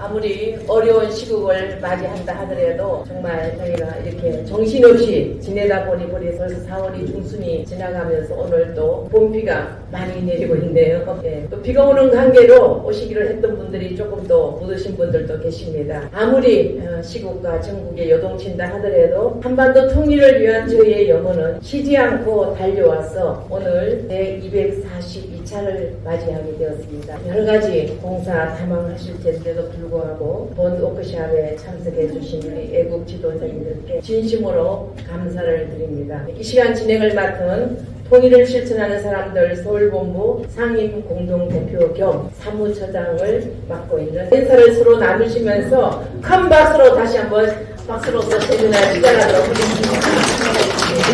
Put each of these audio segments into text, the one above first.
아무리 어려운 시국을 맞이한다 하더라도 정말 저희가 이렇게 정신없이 지내다 보니 벌써 4월이 중순이 지나가면서 오늘 또 봄비가 많이 내리고 있네요. 네. 또 비가 오는 관계로 오시기로 했던 분들이 조금 더 못 오신 분들도 계십니다. 아무리 시국과 전국에 요동친다 하더라도 한반도 통일을 위한 저희의 염원은 쉬지 않고 달려와서 오늘 제242차를 맞이하게 되었습니다. 여러 가지 공사 다망하실 텐데도 불구하고 본 워크숍에 참석해 주신 우리 애국 지도자님들께 진심으로 감사를 드립니다. 이 시간 진행을 맡은 통일을 실천하는 사람들 서울본부 상임공동대표 겸 사무처장을 맡고 있는 인사를 서로 나누시면서 큰 박수로 다시 한번 박수로서 세미나 시작하도록 하겠습니다.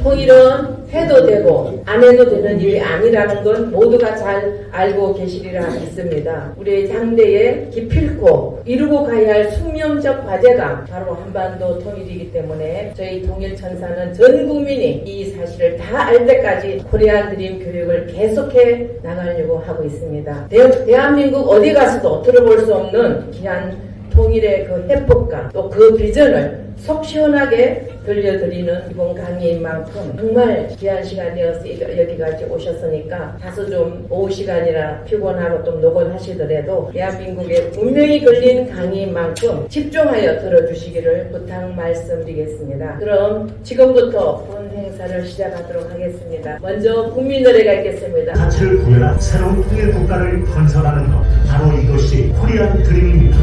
통일은 해도 되고 안 해도 되는 일이 아니라는 건 모두가 잘 알고 계시리라 믿습니다. 우리 당대에 기필코 이루고 가야 할 숙명적 과제가 바로 한반도 통일이기 때문에 저희 통일천사는 전 국민이 이 사실을 다 알 때까지 코리안 드림 교육을 계속해 나가려고 하고 있습니다. 대한민국 어디 가서도 들어볼 수 없는 귀한 통일의 그 해법과 또 그 비전을 속 시원하게 들려드리는 이번 강의인 만큼 정말 귀한 시간이어서 여기까지 오셨으니까 다소 좀 오후 시간이라 피곤하고 좀 노곤하시더라도 대한민국에 운명이 걸린 강의인 만큼 집중하여 들어주시기를 부탁 말씀드리겠습니다. 그럼 지금부터 본 행사를 시작하도록 하겠습니다. 먼저 국민노래가 있겠습니다. 가치를 구현한 새로운 통일 국가를 건설하는 것, 바로 이것이 코리안 드림입니다.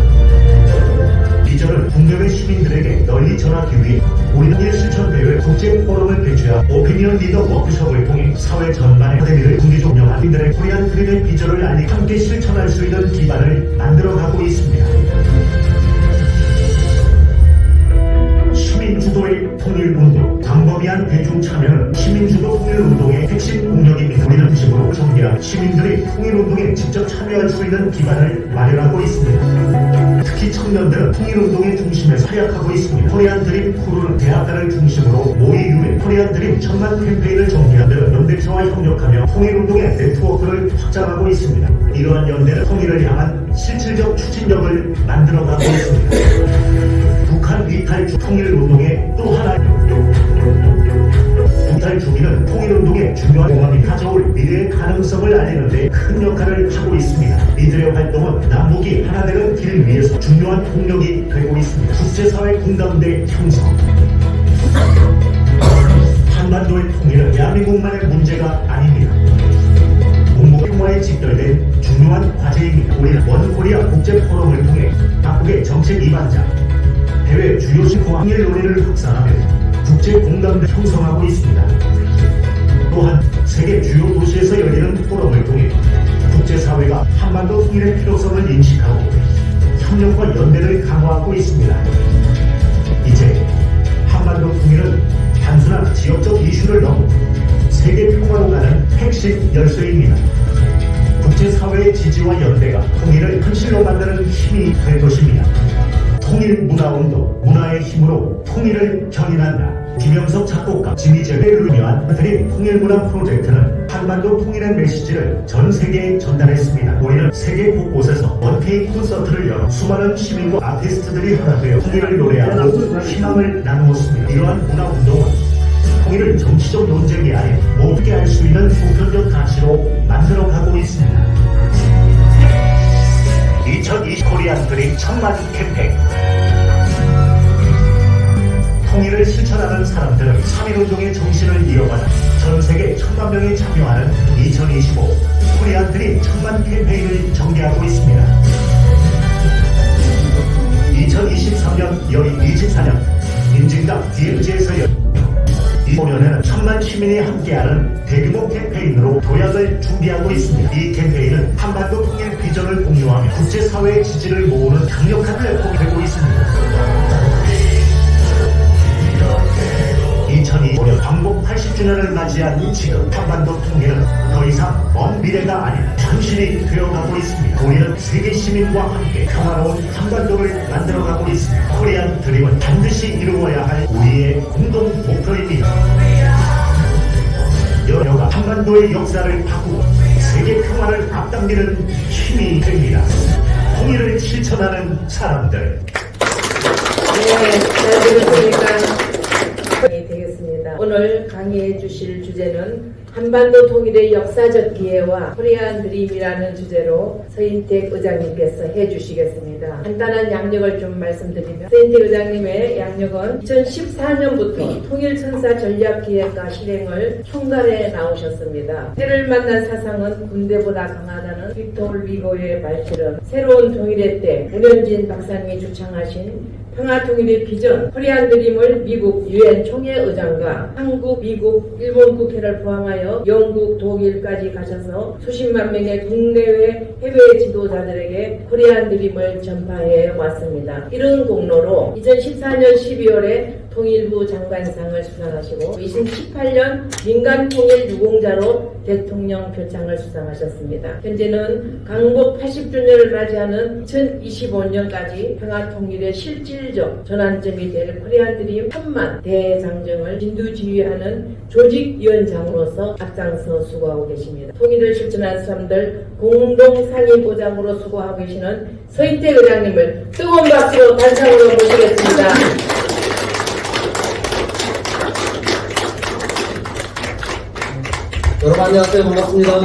비전을 국내외 시민들에게 널리 전하기 위해 우리는 실천대회 국제포럼을 개최한 오피니언 리더 워크숍을 통해 사회 전반의 대미를 국리적 운영한 국민들의 코리안 드림의 비전을 알리 함께 실천할 수 있는 기반을 만들어가고 있습니다. 시민주도의 통일운동, 광범위한 대중참여는 시민주도 통일운동의 핵심 공력입니다. 우리는 중심으로 전개한 시민들이 통일운동에 직접 참여할 수 있는 기반을 마련하고 있습니다. 특히 청년들은 통일운동의 중심에서 활약하고 있습니다. 코리안 드림 크루는 대학가를 중심으로 모의 유엔 코리안 드림 1000만 캠페인을 정리하는 연대체와 협력하며 통일운동의 네트워크를 확장하고 있습니다. 이러한 연대는 통일을 향한 실질적 추진력을 만들어가고 있습니다. 북한 이탈 통일운동의 또 하나 북탈 주민은 통일운동의 중요한 공헌이 가져올 미래의 가능성을 알리는 데 큰 역할을 하고 있습니다. 이들의 활동은 남북이 하나 되는 길을 위해서 중요한 동력이 되고 있습니다. 국제사회 공감대 형성, 한반도의 통일은 대한민국만의 문제가 아닙니다. 동북 평화에 직결된 중요한 과제입니다. 우리는 원코리아 국제포럼을 통해 각국의 정책 이반자, 해외 주요 신고와 통일 논의를 확산하며 국제 공감대 형성하고 있습니다. 또한 세계 주요 도시에서 열리는 포럼을 통해 국제사회가 한반도 통일의 필요성을 인식하고 협력과 연대를 강화하고 있습니다. 이제 한반도 통일은 단순한 지역적 이슈를 넘어 세계 평화로 가는 핵심 열쇠입니다. 국제사회의 지지와 연대가 통일을 현실로 만드는 힘이 될 것입니다. 통일문화운동, 문화의 힘으로 통일을 견인한다. 김영석 작곡가, 지미재배를 위한 드림 통일문화 프로젝트는 한반도 통일의 메시지를 전 세계에 전달했습니다. 우리는 세계 곳곳에서 원테이크 콘서트를 열어 수많은 시민과 아티스트들이 하나되어 통일을 노래하고 희망을 나누었습니다. 이러한 문화운동은 통일을 정치적 논쟁이 아닌 모두게 할 수 있는 보편적 가치로 만들어가고 있습니다. 2020 코리안 드림 1000만 캠페인. 통일을 실천하는 사람들은 3.1운동의 정신을 이어받아 전세계 1000만 명이 참여하는 2025 코리안 드림 1000만 캠페인을 전개하고 있습니다. 2023년 여인 24년 민진당 DMZ에서 이 5년에는 1000만 시민이 함께하는 대규모 캠페인으로 도약을 준비하고 있습니다. 이 캠페인은 한반도 통일 비전을 공유하며 국제사회의 지지를 모으는 강력한 플랫폼이 되고 있습니다. 2025년 광복 80주년을 맞이한 지금 한반도 통일은 더 이상 먼 미래가 아닌 현실이 되어가고 있습니다. 우리는 세계 시민과 함께 평화로운 한반도를 만들어가고 있습니다. 코리안 드림은 반드시 이루어야 할 우리의 공동 목표입니다. 여러가 한반도의 역사를 바꾸고 세계 평화를 앞당기는 힘이 됩니다. 통일을 실천하는 사람들. 네, 잘 들었으니까 되겠습니다. 오늘 강의해 주실 주제는 한반도 통일의 역사적 기회와 코리안 드림이라는 주제로 서인택 의장님께서 해주시겠습니다. 간단한 양력을 좀 말씀드리면 서인택 의장님의 양력은 2014년부터 통일천사 전략기획과 실행을 총괄해 나오셨습니다. 때를 만난 사상은 군대보다 강하다는 빅토르 위고의 말처럼 새로운 통일의 때 문현진 박사님이 주창하신 평화통일의 비전, 코리안 드림을 미국 유엔 총회의장과 한국, 미국, 일본 국회를 포함하여 영국, 독일까지 가셔서 수십만 명의 국내외 해외 지도자들에게 코리안 드림을 전파해 왔습니다. 이런 공로로 2014년 12월에 통일부 장관상을 수상하시고 2018년 민간통일 유공자로 대통령 표창을 수상하셨습니다. 현재는 강복 80주년을 맞이하는 2025년까지 평화통일의 실질적 전환점이 될 코리안 드림 3만 대장정을 진두지휘하는 조직위원장으로서 앞장서 수고하고 계십니다. 통일을 실천한 사람들 공동상임의장으로 수고하고 계시는 서인택 의장님을 뜨거운 박수로 단상으로 모시겠습니다. 여러분 안녕하세요. 반갑습니다.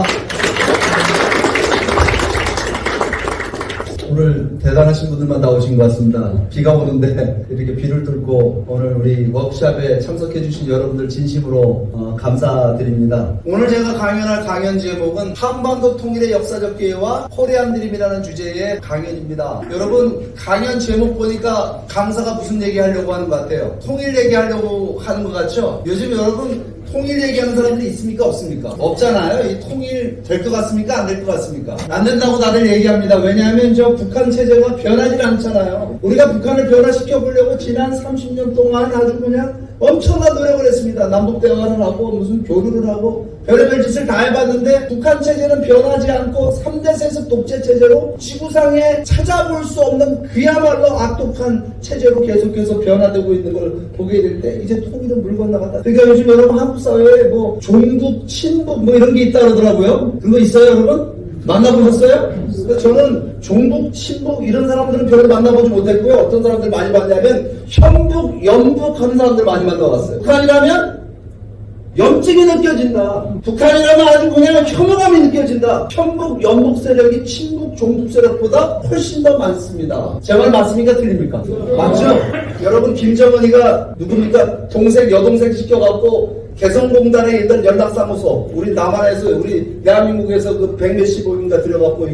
오늘 대단하신 분들만 나오신 것 같습니다. 비가 오는데 이렇게 비를 뚫고 오늘 우리 워크숍에 참석해 주신 여러분들 진심으로 감사드립니다. 오늘 제가 강연할 강연 제목은 한반도 통일의 역사적 기회와 코리안 드림이라는 주제의 강연입니다. 여러분 강연 제목 보니까 강사가 무슨 얘기하려고 하는 것 같아요? 통일 얘기하려고 하는 것 같죠? 요즘 여러분 통일 얘기하는 사람들이 있습니까? 없습니까? 없잖아요. 이 통일 될 것 같습니까? 안 될 것 같습니까? 안 된다고 다들 얘기합니다. 왜냐하면 저 북한 체제가 변하지 않잖아요. 우리가 북한을 변화시켜 보려고 지난 30년 동안 아주 그냥 엄청난 노력을 했습니다. 남북 대화를 하고 무슨 교류를 하고 별의별 짓을 다 해봤는데 북한 체제는 변하지 않고 3대 세습 독재 체제로 지구상에 찾아볼 수 없는 그야말로 악독한 체제로 계속해서 변화되고 있는 걸 보게 될 때 이제 통일은 물 건너갔다. 그러니까 요즘 여러분 한국 사회에 뭐 종북, 친북 뭐 이런 게 있다 그러더라고요. 그거 있어요 여러분? 만나보셨어요? 저는 종북, 친북 이런 사람들은 별로 만나보지 못했고요. 어떤 사람들 많이 봤냐면 현북, 연북 하는 사람들 많이 만나봤어요. 북한이라면 염증이 느껴진다. 북한이라면 아주 그냥 혐오감이 느껴진다. 편북, 연북 세력이 친북, 종북 세력보다 훨씬 더 많습니다. 제 말 맞습니까? 틀립니까? 맞죠? 여러분 김정은이가 누굽니까? 동생, 여동생 시켜갖고 개성공단에 있던 연락사무소, 우리 남한에서, 우리 대한민국에서 그 100몇십억인가 들여갖고,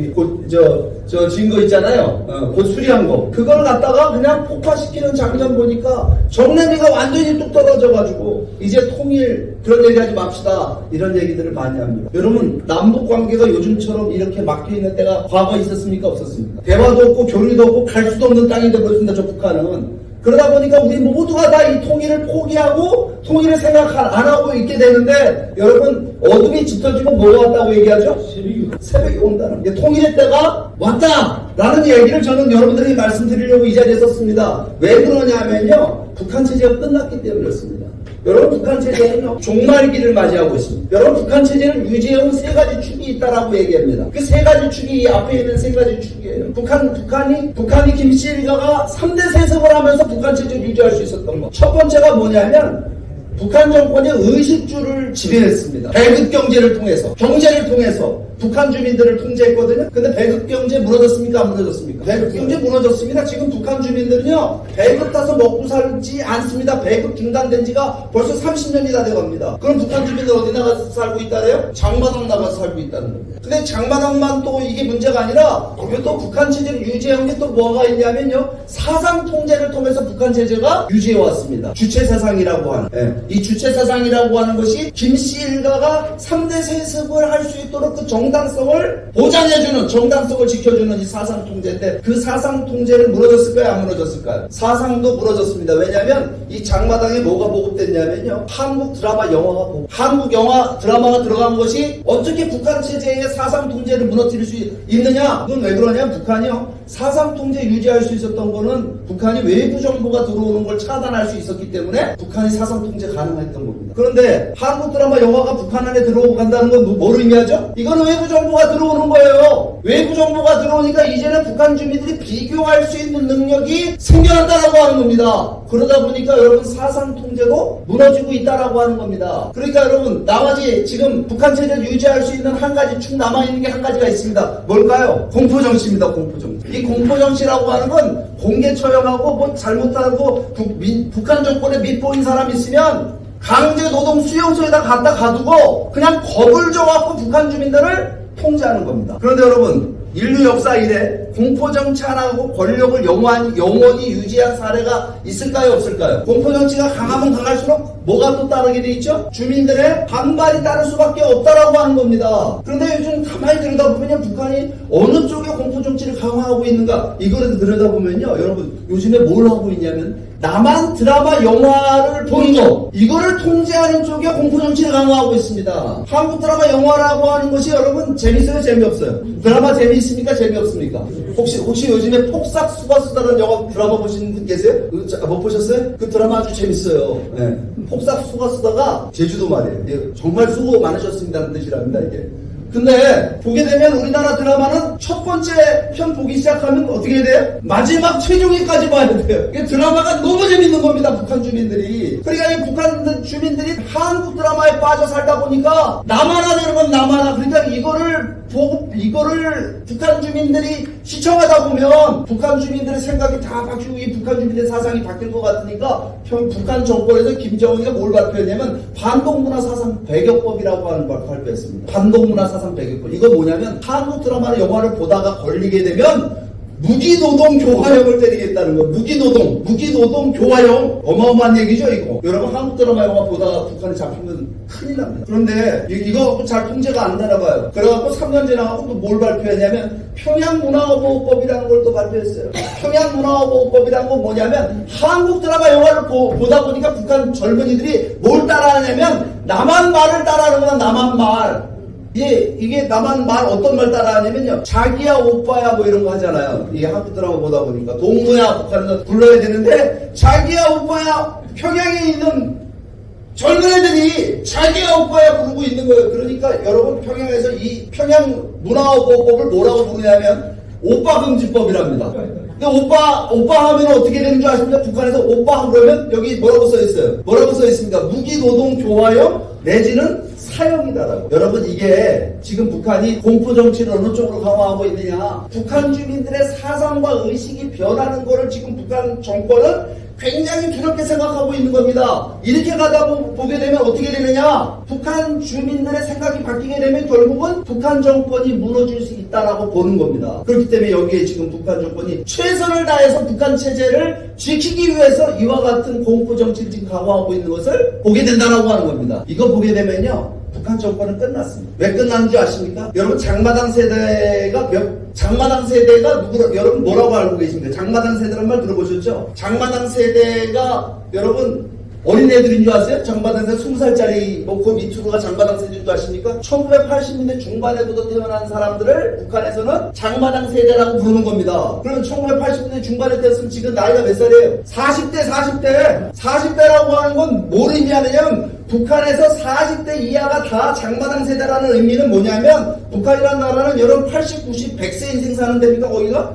저 증거 있잖아요. 곧 수리한 거. 그걸 갖다가 그냥 폭파시키는 장면 보니까 정내미가 완전히 뚝 떨어져가지고, 이제 통일, 그런 얘기 하지 맙시다. 이런 얘기들을 많이 합니다. 여러분, 남북 관계가 요즘처럼 이렇게 막혀있는 때가 과거에 있었습니까? 없었습니까? 대화도 없고, 교류도 없고, 갈 수도 없는 땅이 되어버렸습니다, 저 북한은. 그러다 보니까 우리 모두가 다 이 통일을 포기하고 통일을 생각 안 하고 있게 되는데 여러분 어둠이 짙어지면 뭐가 왔다고 얘기하죠? 새벽이 온다는 게 통일의 때가 왔다라는 얘기를 저는 여러분들에게 말씀드리려고 이 자리에 썼습니다. 왜 그러냐면요. 북한 체제가 끝났기 때문에 그렇습니다. 여러분 북한 체제는요 종말기를 맞이하고 있습니다. 여러분 북한 체제를 유지해온 세 가지 축이 있다라고 얘기합니다. 그 세 가지 축이 이 앞에 있는 세 가지 축이에요. 북한이 김씨일가가 3대 세습을 하면서 북한 체제를 유지할 수 있었던 것. 첫 번째가 뭐냐면 북한 정권이 의식주를 지배했습니다. 배급 경제를 통해서, 경제를 통해서 북한 주민들을 통제했거든요. 근데 배급 경제 무너졌습니까? 안 무너졌습니까? 배급 경제 무너졌습니다. 지금 북한 주민들은요, 배급 타서 먹고 살지 않습니다. 배급 중단된 지가 벌써 30년이 다 돼갑니다. 그럼 북한 주민들 어디 나가서 살고 있다래요? 장마당 나가서 살고 있다는 겁니다. 근데 장마당만 또 이게 문제가 아니라, 또 북한 체제를 유지해온 게 또 뭐가 있냐면요, 사상 통제를 통해서 북한 체제가 유지해왔습니다. 주체사상이라고 하는. 이 주체사상이라고 하는 것이 김씨 일가가 3대 세습을 할 수 있도록 그 정당성을 보장해주는, 정당성을 지켜주는 이 사상 통제인데 그 사상 통제를 무너졌을까요? 안 무너졌을까요? 사상도 무너졌습니다. 왜냐하면 이 장마당에 뭐가 보급됐냐면요. 한국 드라마 영화가 보급. 한국 영화 드라마가 들어간 것이 어떻게 북한 체제의 사상 통제를 무너뜨릴 수 있느냐? 그건 왜 그러냐면 북한이요. 사상 통제 유지할 수 있었던 거는 북한이 외부 정보가 들어오는 걸 차단할 수 있었기 때문에 북한이 사상 통제 가능했던 겁니다. 그런데 한국 드라마 영화가 북한 안에 들어오고 간다는 건 뭘 의미하죠? 이거는 외부 정보가 들어오는 거예요. 외부 정보가 들어오니까 이제는 북한 주민들이 비교할 수 있는 능력이 생겨났다라고 하는 겁니다. 그러다 보니까 여러분 사상 통제도 무너지고 있다라고 하는 겁니다. 그러니까 여러분 나머지 지금 북한 체제를 유지할 수 있는 한 가지 축 남아있는 게 한 가지가 있습니다. 뭘까요? 공포정치입니다. 공포정치. 이 공포정치라고 하는 건 공개 처형하고 뭐 잘못하고 북한 정권에 밑보인 사람 있으면 강제 노동 수용소에다 갖다 가두고 그냥 겁을 줘갖고 북한 주민들을 통제하는 겁니다. 그런데 여러분 인류 역사 이래 공포정치 하나하고 권력을 영원히 유지한 사례가 있을까요? 없을까요? 공포정치가 강하면 강할수록 뭐가 또 따르게 돼 있죠? 주민들의 반발이 따를 수밖에 없다라고 하는 겁니다. 그런데 요즘 가만히 들여다보면 북한이 어느 쪽에 공포정치를 강화하고 있는가 이거를 들여다보면요 여러분 요즘에 뭘 하고 있냐면 남한 드라마 영화를 보는 거 이거를 통제하는 쪽에 공포정치를 강화하고 있습니다. 한국 드라마 영화라고 하는 것이 여러분 재밌어요? 재미없어요? 드라마 재미있습니까? 재미없습니까? 혹시 요즘에 폭삭 수가수다라는 영화 드라마 보신 분 계세요? 못 보셨어요? 그 드라마 아주 재밌어요. 네. 폭삭 수가수다가 제주도 말이에요. 정말 수고 많으셨습니다는 뜻이랍니다 이게. 근데 보게 되면 우리나라 드라마는 첫 번째 편 보기 시작하면 어떻게 해야 돼요? 마지막 최종회까지 봐야 돼요. 이게 드라마가 너무 재밌는 겁니다. 북한 주민들이. 그러니까 이 북한 주민들이 한국 드라마에 빠져 살다 보니까 나만아 되는 건 나만아. 그러니까 이거를 북한 주민들이 시청하다 보면 북한 주민들의 생각이 다 바뀌고 이 북한 주민들의 사상이 바뀔 것 같으니까 북한 정권에서 김정은이가 뭘 발표했냐면 반동문화사상 배격법이라고 하는 걸 발표했습니다. 반동문화사상 배격법. 이거 뭐냐면 한국 드라마나 영화를 보다가 걸리게 되면 무기노동 교화형을 때리겠다는 거. 무기노동 교화형. 어마어마한 얘기죠 이거. 여러분 한국 드라마 영화 보다가 북한에 잡히면 큰일 납니다. 그런데 이거 잘 통제가 안 되나 봐요. 그래갖고 3년 지나가고 또 뭘 발표했냐면 평양문화보호법이라는 걸 또 발표했어요. 평양문화보호법이라는 건 뭐냐면 한국 드라마 영화를 보다 보니까 북한 젊은이들이 뭘 따라하냐면 남한 말을 따라하는 거야. 남한 말. 이게 남한 말 어떤 말 따라하냐면요 자기야 오빠야 뭐 이런 거 하잖아요. 이게 한국 드라마 보다 보니까 동무야 북한에서 불러야 되는데 자기야 오빠야 평양에 있는 젊은 애들이 자기야 오빠야 부르고 있는 거예요. 그러니까 여러분 평양에서 이 평양 문화보호법을 뭐라고 부르냐면 오빠금지법이랍니다. 근데 오빠 하면 어떻게 되는 줄 아십니까? 북한에서 오빠 그러면 여기 뭐라고 써있어요? 뭐라고 써있습니까? 무기노동 교화형 내지는 사형이다라고. 여러분 이게 지금 북한이 공포정치를 어느 쪽으로 강화하고 있느냐. 북한 주민들의 사상과 의식이 변하는 거를 지금 북한 정권은 굉장히 두렵게 생각하고 있는 겁니다. 이렇게 가다 보게 되면 어떻게 되느냐. 북한 주민들의 생각이 바뀌게 되면 결국은 북한 정권이 무너질 수 있다라고 보는 겁니다. 그렇기 때문에 여기에 지금 북한 정권이 최선을 다해서 북한 체제를 지키기 위해서 이와 같은 공포정치를 지금 강화하고 있는 것을 보게 된다라고 하는 겁니다. 이거 보게 되면요 북한 정권은 끝났습니다. 왜 끝났는 줄 아십니까? 여러분 장마당 세대가 누구라 여러분 뭐라고 알고 계십니까? 장마당 세대란 말 들어보셨죠? 장마당 세대가 여러분 어린애들인 줄 아세요? 장마당 세대 20살짜리 그 밑으로가 장마당 세대인 줄 아십니까? 1980년대 중반에부터 태어난 사람들을 북한에서는 장마당 세대라고 부르는 겁니다. 그러면 1980년대 중반에 태어났으면 지금 나이가 몇 살이에요? 40대라고 하는 건 뭘 의미하느냐면 북한에서 40대 이하가 다 장마당 세대라는 의미는 뭐냐면 북한이라는 나라는 여러분 80, 90, 100세 인생 사는 데니까 거기가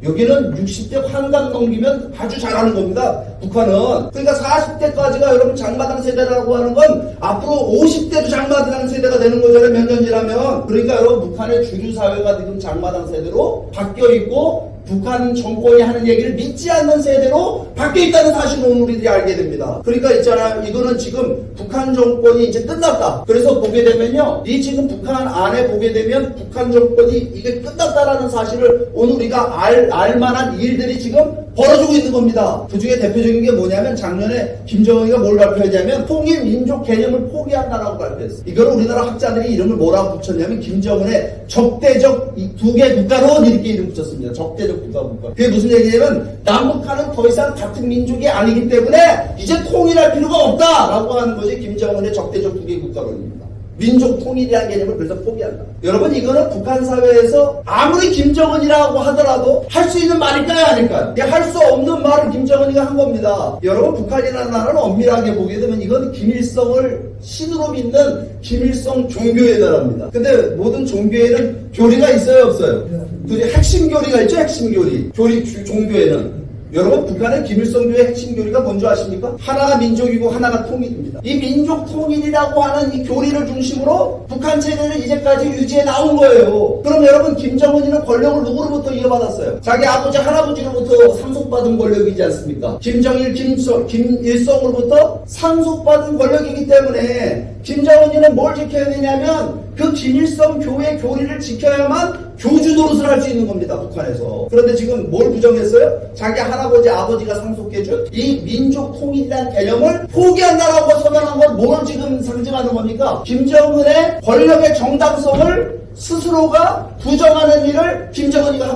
여기는 60대 환갑 넘기면 아주 잘하는 겁니다. 북한은. 그러니까 40대까지가 여러분 장마당 세대라고 하는 건 앞으로 50대도 장마당 세대가 되는 거잖아요. 몇 년 지나면. 그러니까 여러분 북한의 주류 사회가 지금 장마당 세대로 바뀌어 있고 북한 정권이 하는 얘기를 믿지 않는 세대로 바뀌어 있다는 사실을 오늘 우리들이 알게 됩니다. 그러니까 있잖아요. 이거는 지금 북한 정권이 이제 끝났다. 그래서 보게 되면요. 이 지금 북한 안에 보게 되면 북한 정권이 이게 끝났다라는 사실을 오늘 우리가 알만한 일들이 지금 벌어지고 있는 겁니다. 그 중에 대표적인 게 뭐냐면 작년에 김정은이가 뭘 발표했냐면 통일 민족 개념을 포기한다라고 발표했어요. 이거를 우리나라 학자들이 이름을 뭐라고 붙였냐면 김정은의 적대적 두 개 국가론 이렇게 이름 붙였습니다. 적대적 국가. 그게 무슨 얘기냐면 남북한은 더 이상 같은 민족이 아니기 때문에 이제 통일할 필요가 없다라고 하는 것이 김정은의 적대적 두 개 국가론입니다. 민족 통일이라는 개념을 그래서 포기한다. 여러분 이거는 북한 사회에서 아무리 김정은이라고 하더라도 할 수 있는 말일까요 아닐까요? 할 수 없는 말을 김정은이가 한 겁니다. 여러분 북한이라는 나라는 엄밀하게 보게 되면 이건 김일성을 신으로 믿는 김일성 종교의 나라입니다. 근데 모든 종교에는 교리가 있어요 없어요? 핵심 교리가 있죠. 핵심 교리 종교에는 여러분 북한의 김일성교의 핵심 교리가 뭔지 아십니까? 하나가 민족이고 하나가 통일입니다. 이 민족 통일이라고 하는 이 교리를 중심으로 북한 체제를 이제까지 유지해 나온 거예요. 그럼 여러분 김정은이는 권력을 누구로부터 이어받았어요? 자기 아버지 할아버지로부터 상속받은 권력이지 않습니까? 김정일, 김일성으로부터 상속받은 권력이기 때문에 김정은이는 뭘 지켜야 되냐면 그 김일성 교회 교리를 지켜야만 교주 노릇을 할 수 있는 겁니다. 북한에서. 그런데 지금 뭘 부정했어요? 자기 할아버지 아버지가 상속해준 이 민족 통일이라는 개념을 포기한다라고 선언한 건 뭘 지금 상징하는 겁니까? 김정은의 권력의 정당성을 스스로가 부정하는 일을 김정은이가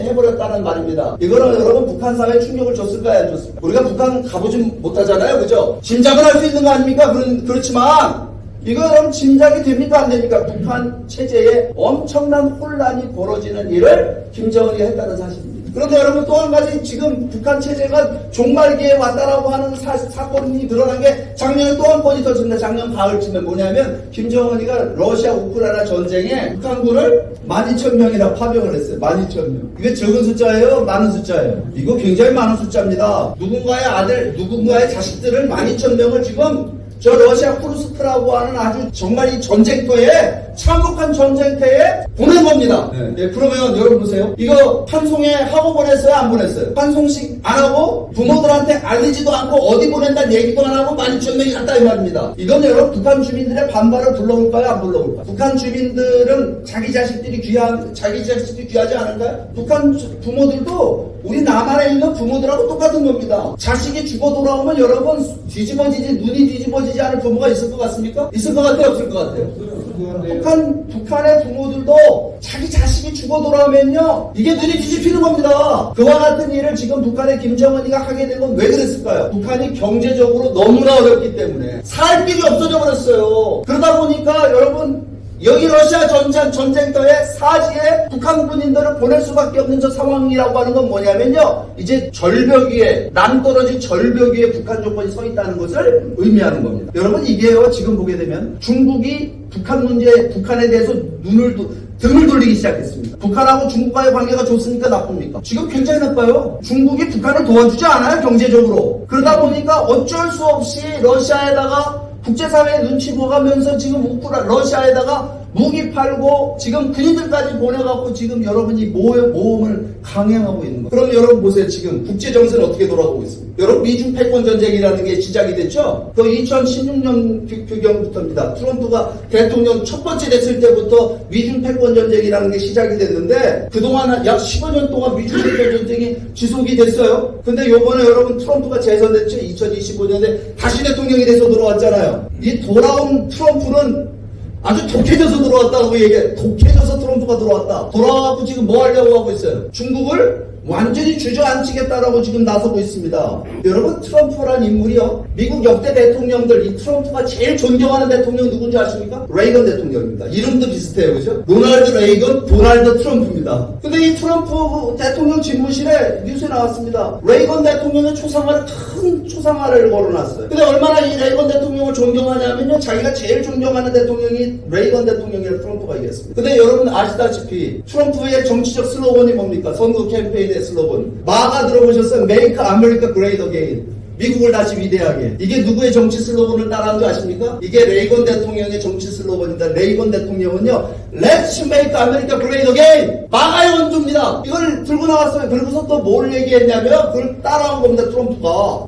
해버렸다는 말입니다. 이거는 여러분 북한 사회에 충격을 줬을까요? 안 줬을까요? 우리가 북한 가보진 못하잖아요. 그죠? 짐작은 할 수 있는 거 아닙니까? 그렇지만 이거 여러분 짐작이 됩니까? 안 됩니까? 북한 체제에 엄청난 혼란이 벌어지는 일을 김정은이가 했다는 사실입니다. 그런데 여러분 또 한 가지 지금 북한 체제가 종말기에 왔다라고 하는 사건이 드러난 게 작년에 또 한 건이 터졌습니다. 작년 가을쯤에 뭐냐면 김정은이가 러시아 우크라이나 전쟁에 북한군을 12,000명이나 파병을 했어요. 12,000명. 이게 적은 숫자예요? 많은 숫자예요? 이거 굉장히 많은 숫자입니다. 누군가의 아들, 누군가의 자식들을 12,000명을 지금 저 러시아 쿠르스크라고 하는 아주 정말 이 전쟁터에 참혹한 전쟁터에 보낸 겁니다. 네, 그러면 여러분 보세요. 이거 판송에 하고 보냈어요? 안 보냈어요? 판송식 안 하고 부모들한테 알리지도 않고 어디 보낸다는 얘기도 안 하고 12,000명이 갔다 이 말입니다. 이건 여러분 북한 주민들의 반발을 불러올까요? 안 불러올까요? 북한 주민들은 자기 자식들이 귀하지 않을까요? 북한 부모들도 우리 남한에 있는 부모들하고 똑같은 겁니다. 자식이 죽어 돌아오면 여러분 눈이 뒤집어지지 않을 부모가 있을 것 같습니까? 있을 것 같아요? 없을 것 같아요? 북한의 부모들도 자기 자식이 죽어 돌아오면요 이게 눈이 뒤집히는 겁니다. 그와 같은 일을 지금 북한의 김정은이가 하게 된 건 왜 그랬을까요? 북한이 경제적으로 너무나 어렵기 때문에 살 길이 없어져 버렸어요. 그러다 보니까 여러분 여기 러시아 전쟁터에 사지에 북한 군인들을 보낼 수밖에 없는 저 상황이라고 하는 건 뭐냐면요. 이제 절벽 위에, 낭떠러진 절벽 위에 북한 조건이 서 있다는 것을 의미하는 겁니다. 여러분 이게요, 지금 보게 되면 중국이 북한에 대해서 등을 돌리기 시작했습니다. 북한하고 중국과의 관계가 좋습니까? 나쁩니까? 지금 굉장히 나빠요. 중국이 북한을 도와주지 않아요, 경제적으로. 그러다 보니까 어쩔 수 없이 러시아에다가 국제사회에 눈치 보가면서 지금 러시아에다가 무기 팔고 지금 군인들까지 보내갖고 지금 여러분이 모험을 강행하고 있는 거예요. 그럼 여러분 보세요. 지금 국제정세는 어떻게 돌아가고 있습니까? 여러분 미중 패권전쟁이라는 게 시작이 됐죠? 그 2016년 규경부터입니다. 트럼프가 대통령 첫 번째 됐을 때부터 미중 패권전쟁이라는 게 시작이 됐는데 그동안 약 15년 동안 미중 패권전쟁이 지속이 됐어요. 근데 요번에 여러분 트럼프가 재선됐죠? 2025년에 다시 대통령이 돼서 돌아왔잖아요. 이 돌아온 트럼프는 아주 독해져서 들어왔다고 얘기해. 독해져서 트럼프가 들어왔다. 돌아와갖고 지금 뭐 하려고 하고 있어요? 중국을 완전히 주저앉히겠다라고 지금 나서고 있습니다. 여러분 트럼프란 인물이요. 미국 역대 대통령들 이 트럼프가 제일 존경하는 대통령 누군지 아십니까? 레이건 대통령입니다. 이름도 비슷해요. 그죠? 로널드 레이건, 도널드 트럼프입니다. 근데 이 트럼프 대통령 집무실에 뉴스에 나왔습니다. 레이건 대통령의 큰 초상화를 걸어놨어요. 근데 얼마나 이 레이건 대통령을 존경하냐면요. 자기가 제일 존경하는 대통령이 레이건 대통령이라고 트럼프가 얘기했습니다. 근데 여러분 아시다시피 트럼프의 정치적 슬로건이 뭡니까? 선거 캠페인의 슬로건. 마가 들어보셨어요? Make America Great Again. 미국을 다시 위대하게. 이게 누구의 정치 슬로건을 따라한 줄 아십니까? 이게 레이건 대통령의 정치 슬로건입니다. 레이건 대통령은요, Let's make America great again! 마가의 원조입니다. 이걸 들고 나왔어요. 그리고서 또 뭘 얘기했냐면, 그걸 따라한 겁니다, 트럼프가.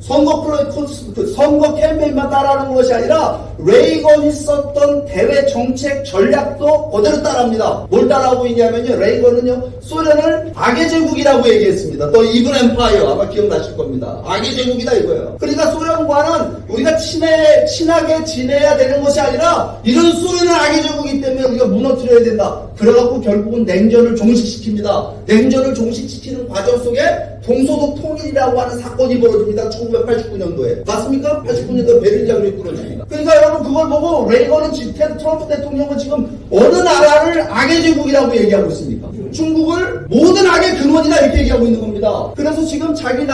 선거 캠페인만 따라하는 것이 아니라, 레이건이 썼던 대외 정책 전략도 그대로 따라합니다. 뭘 따라하고 있냐면요, 레이건은요, 소련을 악의 제국이라고 얘기했습니다. 또 이븐 엠파이어, 아마 기억나실 겁니다. 악의 제국이다 이거예요. 그러니까 소련과는 우리가 친하게 지내야 되는 것이 아니라 이런 소련은 악의 제국이기 때문에 우리가 무너뜨려야 된다. 그래갖고 결국은 냉전을 종식시킵니다. 냉전을 종식시키는 과정 속에 동서독 통일이라고 하는 사건이 벌어집니다. 1989년도에. 맞습니까? 89년도 베를린 장벽이 끊어집니다. 그러니까 여러분 그걸 보고 레이건은 트럼프 대통령은 지금 어느 나라를 악의 제국이라고 얘기하고 있습니까? 중국을 모든 악의 근원이다 이렇게 얘기하고 있는 겁니다. 그래서 지금 자기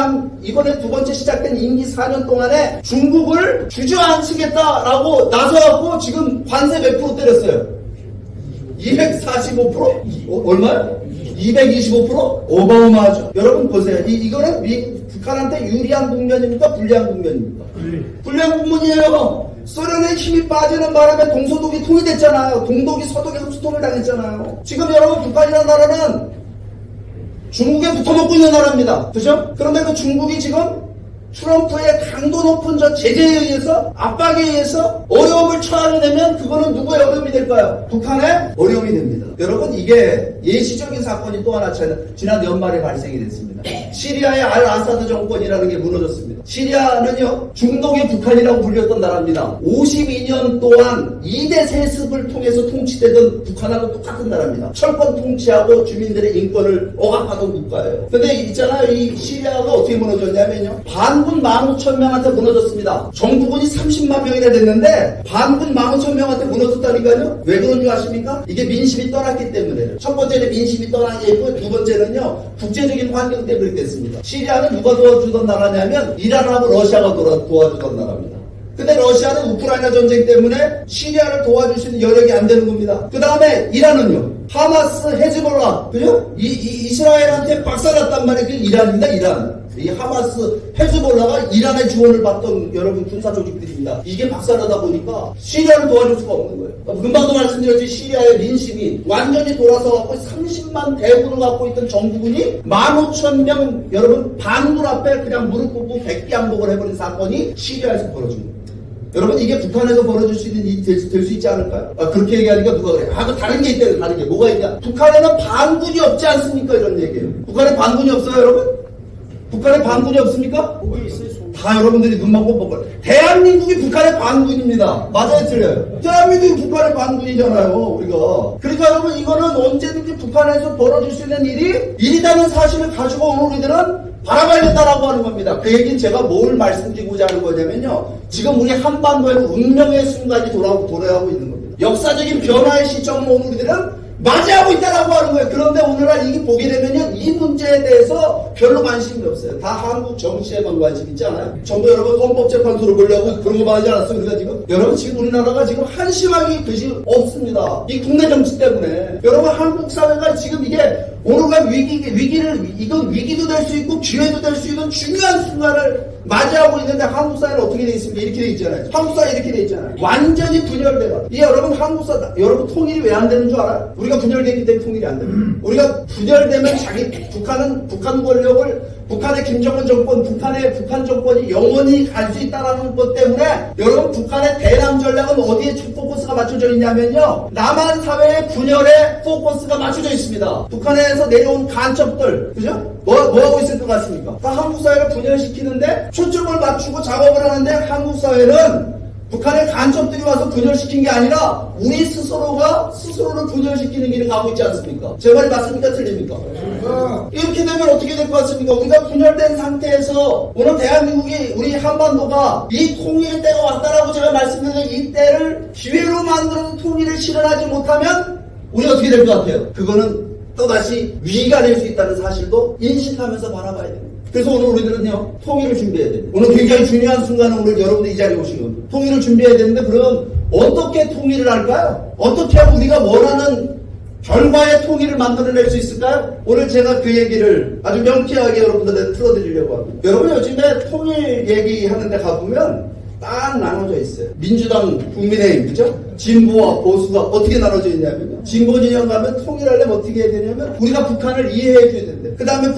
이번에 두 번째 시작된 임기 4년 동안에 중국을 주저앉히겠다라고 나서갖고 지금 관세 몇 프로 때렸어요? 245%? 얼마요? 225%? 어마어마하죠. 여러분 보세요. 이거는 북한한테 유리한 국면입니까? 불리한 국면입니까? 불리한 국면이에요. 소련의 힘이 빠지는 바람에 동서독이 통일됐잖아요. 동독이 서독에 흡수통을 당했잖아요. 지금 여러분 북한이라는 나라는 중국에 붙어먹고 있는 나라입니다. 그죠? 그런데 그 중국이 지금 트럼프의 강도 높은 저 제재에 의해서 압박에 의해서 어려움을 처하게 되면 그거는 누구의 어려움이 될까요? 북한의 어려움이 됩니다. 여러분 이게 예시적인 사건이 또 하나 지난 연말에 발생이 됐습니다. 시리아의 알 아사드 정권이라는 게 무너졌습니다. 시리아는요 중동의 북한이라고 불렸던 나라입니다. 52년 동안 2대 세습을 통해서 통치되던 북한하고 똑같은 나라입니다. 철권 통치하고 주민들의 인권을 억압하던 국가예요. 근데 있잖아요 이 시리아가 어떻게 무너졌냐면요 반군 15,000명한테 무너졌습니다. 정부군이 30만 명이나 됐는데 반군 15,000명한테 무너졌다니까요. 왜 그런 줄 아십니까? 이게 민심이 떠났기 때문에. 첫 번째는 민심이 떠난 게 있고 두 번째는요 국제적인 환경 때문에 됐습니다. 시리아는 누가 도와주던 나라냐면 이란하고 러시아가 도와주던 나라입니다. 근데 러시아는 우크라이나 전쟁 때문에 시리아를 도와줄 수 있는 여력이 안 되는 겁니다. 그 다음에 이란은요 하마스, 헤즈볼라, 그죠? 이스라엘한테 박살났단 말이에요. 그 이란입니다, 이란. 이 하마스, 헤즈볼라가 이란의 지원을 받던 여러분 군사 조직들입니다. 이게 박살나다 보니까 시리아를 도와줄 수가 없는 거예요. 금방도 말씀드렸지 시리아의 민심이 완전히 돌아서 갖고 30만 대군을 갖고 있던 정부군이 15,000명 여러분 반군 앞에 그냥 무릎 꿇고 백기양복을 해버린 사건이 시리아에서 벌어진 거예요. 여러분 이게 북한에서 벌어질 수 있는 일이 될 수 있지 않을까요? 그렇게 얘기하니까 누가 그래? 그 다른 게 있대요. 다른 게 뭐가 있냐? 북한에는 반군이 없지 않습니까? 이런 얘기예요. 북한에 반군이 없어요, 여러분? 북한에 반군이 없습니까? 다 여러분들이 눈만 못 보고 대한민국이 북한의 반군입니다. 맞아요, 틀려요? 대한민국이 북한의 반군이잖아요, 우리가. 그러니까 여러분 이거는 언제든지 북한에서 벌어질 수 있는 일이라는 사실을 가지고 오늘 우리들은 바라봐야 된다라고 하는 겁니다. 그 얘기는 제가 뭘 말씀드리고자 하는 거냐면요. 지금 우리 한반도에는 운명의 순간이 돌아가고 있는 겁니다. 역사적인 변화의 시점을 오늘 우리들은 맞이하고 있다라고 하는 거예요. 그런데 오늘날 이게 보게 되면요. 이 문제에 대해서 별로 관심이 없어요. 다 한국 정치에만 관심 있지 않아요? 전부 여러분 헌법재판소로 보려고 그런 거만 하지 않았어요? 우리가 지금? 여러분 지금 우리나라가 지금 한심하게 그지 없습니다. 이 국내 정치 때문에. 여러분 한국 사회가 지금 이게 오늘날 이건 위기도 될 수 있고 기회도 될 수 있는 중요한 순간을 맞이하고 있는데 한국 사회는 어떻게 돼 있습니까? 이렇게 돼 있잖아요. 한국 사회 이렇게 돼 있잖아요. 완전히 분열돼가. 이 여러분 여러분 통일이 왜 안 되는 줄 알아요? 우리가 분열됐기 때문에 통일이 안 됩니다. 우리가 분열되면 북한 권력을 북한의 김정은 정권, 북한 정권이 영원히 갈 수 있다는 것 때문에 여러분 북한의 대남 전략은 어디에 포커스가 맞춰져 있냐면요. 남한 사회의 분열에 포커스가 맞춰져 있습니다. 북한에서 내려온 간첩들, 그죠? 뭐 하고 있을 것 같습니까? 다 한국 사회를 분열시키는데 초점을 맞추고 작업을 하는데 한국 사회는 북한의 간첩들이 와서 분열시킨 게 아니라 우리 스스로를 분열시키는 길을 가고 있지 않습니까? 제 말이 맞습니까? 틀립니까? 이렇게 되면 어떻게 될 것 같습니까? 우리가 분열된 상태에서 오늘 대한민국이 우리 한반도가 이 통일의 때가 왔다라고 제가 말씀드린 이 때를 기회로 만드는 통일을 실현하지 못하면 우리 어떻게 될 것 같아요? 그거는 또다시 위기가 될 수 있다는 사실도 인식하면서 바라봐야 됩니다. 그래서 오늘 우리들은요 통일을 준비해야 됩니다. 오늘 굉장히 중요한 순간은 오늘 여러분들 이 자리에 오신 겁니다. 통일을 준비해야 되는데 그러면 어떻게 통일을 할까요? 어떻게 하면 우리가 원하는 결과의 통일을 만들어낼 수 있을까요? 오늘 제가 그 얘기를 아주 명쾌하게 여러분들한테 틀어드리려고 합니다. 여러분 요즘에 통일 얘기하는데 가보면 딱 나눠져 있어요. 민주당, 국민의힘, 그죠? 진보와 보수가 어떻게 나눠져 있냐면요. 진보 진영 가면 통일하려면 어떻게 해야 되냐면 우리가 북한을 이해해 줘야 된대. 그 다음에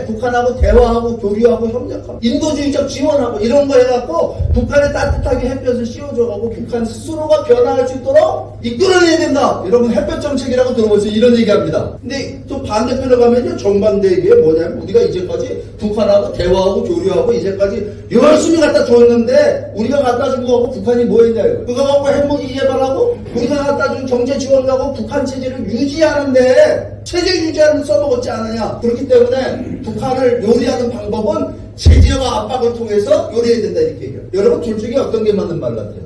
북한하고 대화하고 교류하고 협력하고 인도주의적 지원하고 이런 거 해갖고 북한에 따뜻하게 햇볕을 씌워줘가고 북한 스스로가 변화할 수 있도록 이끌어내야 된다. 여러분 햇볕 정책이라고 들어보세요. 이런 얘기합니다. 근데 또 반대편에 가면요. 정반대 얘기가 뭐냐면 우리가 이제까지 북한하고 대화하고 교류하고 이제까지 열심히 갖다 줬는데 우리가 갖다 준 거하고 북한이 뭐 했냐요. 그거 갖고 핵무기 개발하고 우리가 갖다 준 경제 지원하고 북한 체제를 유지하는데 체제 유지하는 데 써먹었지 않느냐. 그렇기 때문에 북한을 요리하는 방법은 제재와 압박을 통해서 요리해야 된다 이렇게 얘기해요. 여러분 둘 중에 어떤 게 맞는 말 같아요?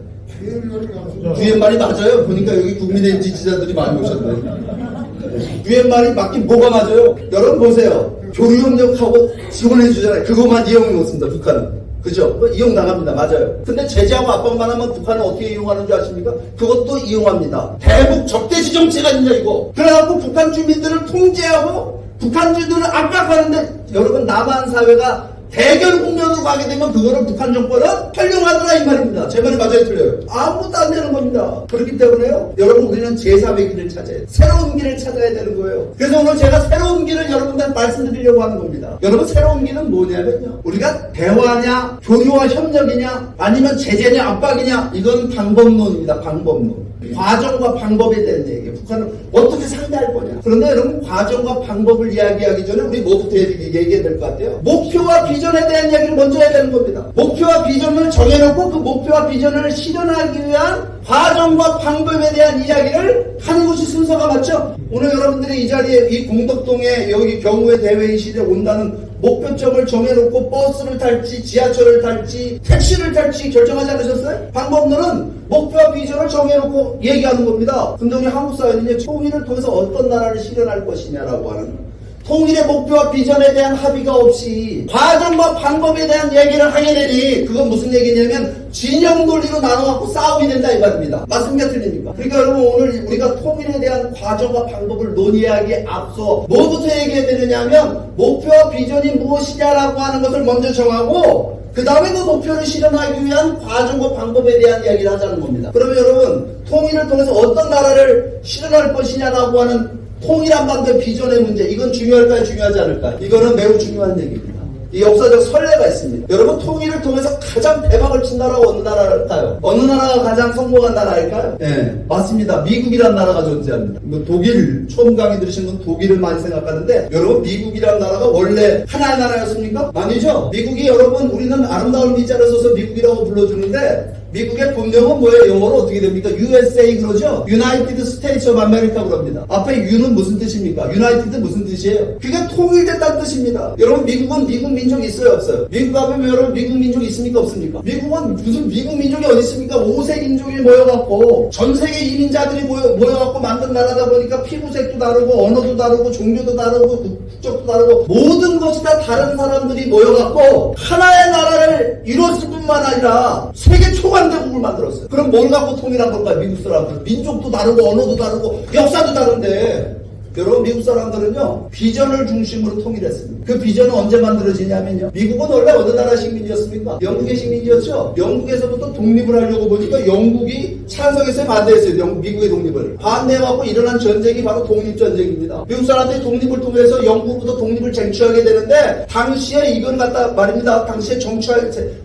뒤에 말이 맞아요. 보니까 여기 국민의힘 지지자들이 많이 오셨네. 뒤에 말이 맞긴 뭐가 맞아요? 여러분 보세요. 교류협력하고 지원해주잖아요. 그것만 이용해 놓습니다. 북한은. 그죠? 이용당합니다. 맞아요. 근데 제재하고 압박만 하면 북한은 어떻게 이용하는 줄 아십니까? 그것도 이용합니다. 대북 적대시 정책 아니냐 이거. 그래갖고 북한 주민들을 통제하고 북한 주민들을 압박하는데 여러분 남한 사회가 대결 국면으로 가게 되면 그거를 북한 정권은 활용하더라 이 말입니다. 제 말이 맞아요 틀려요? 아무것도 안 되는 겁니다. 그렇기 때문에요. 여러분 우리는 제3의 길을 찾아야 돼요. 새로운 길을 찾아야 되는 거예요. 그래서 오늘 제가 새로운 길을 여러분들한테 말씀드리려고 하는 겁니다. 여러분 새로운 길은 뭐냐면요. 우리가 대화냐 교류와 협력이냐 아니면 제재냐 압박이냐 이건 방법론입니다. 방법론. 과정과 방법에 대한 얘기예요. 북한을 어떻게 상대할 거냐. 그런데 여러분 과정과 방법을 이야기하기 전에 우리 뭐부터 얘기해야 될 것 같아요? 목표와 비전에 대한 이야기를 먼저 해야 되는 겁니다. 목표와 비전을 정해놓고 그 목표와 비전을 실현하기 위한 과정과 방법에 대한 이야기를 하는 것이 순서가 맞죠? 오늘 여러분들이 이 자리에 이 공덕동에 여기 경우의 대회의실에 온다는 목표점을 정해놓고 버스를 탈지 지하철을 탈지 택시를 탈지 결정하지 않으셨어요? 방법론은 목표와 비전을 정해놓고 얘기하는 겁니다. 근데 우리 한국 사회는요 통일을 통해서 어떤 나라를 실현할 것이냐라고 하는 통일의 목표와 비전에 대한 합의가 없이 과정과 방법에 대한 얘기를 하게 되니 그건 무슨 얘기냐면 진영 논리로 나눠갖고 싸움이 된다 이 말입니다. 맞습니까 틀립니까? 그러니까 여러분 오늘 우리가 통일에 대한 과정과 방법을 논의하기에 앞서 뭐부터 얘기해야 되느냐 하면 목표와 비전이 무엇이냐라고 하는 것을 먼저 정하고 그 다음에 그 목표를 실현하기 위한 과정과 방법에 대한 이야기를 하자는 겁니다. 그러면 여러분 통일을 통해서 어떤 나라를 실현할 것이냐라고 하는 통일 한반도의 비전의 문제 이건 중요할까요? 중요하지 않을까요? 이거는 매우 중요한 얘기입니다. 이 역사적 선례가 있습니다. 여러분 통일을 통해서 가장 대박을 친 나라가 어느 나라일까요? 어느 나라가 가장 성공한 나라일까요? 네, 맞습니다. 미국이란 나라가 존재합니다. 독일 처음 강의 들으신 분 독일을 많이 생각하는데 여러분 미국이란 나라가 원래 하나의 나라였습니까? 아니죠. 미국이 여러분 우리는 아름다운 미자를 써서 미국이라고 불러주는데 미국의 본명은 뭐예요? 영어로 어떻게 됩니까? USA 그러죠? United States of America 그럽니다. 앞에 U는 무슨 뜻입니까? United 무슨 뜻이에요? 그게 통일됐다는 뜻입니다. 여러분 미국은 미국 민족이 있어요? 없어요? 미국 가면 여러분 미국 민족이 있습니까? 없습니까? 미국은 무슨 미국 민족이 어디 있습니까? 5세 민족이 모여갖고 전 세계 이민자들이 모여갖고 만든 나라다 보니까 피부색도 다르고 언어도 다르고 종교도 다르고 국적도 다르고 모든 것이 다 다른 사람들이 모여갖고 하나의 나라를 이뤘을 뿐만 아니라 세계 초강대국을 만들었어요. 그럼 뭘 갖고 통일한 걸까요? 미국 사람들. 민족도 다르고 언어도 다르고 역사도 다른데 여러분 미국 사람들은요 비전을 중심으로 통일했습니다. 그 비전은 언제 만들어지냐면요 미국은 원래 어느 나라 식민지였습니까? 영국의 식민지였죠. 영국에서부터 독립을 하려고 보니까 영국이 찬성했어요? 반대했어요? 미국의 독립을 반대하고 일어난 전쟁이 바로 독립전쟁입니다. 미국 사람들이 독립을 통해서 영국부터 독립을 쟁취하게 되는데 당시에 이걸 갖다 말입니다. 당시에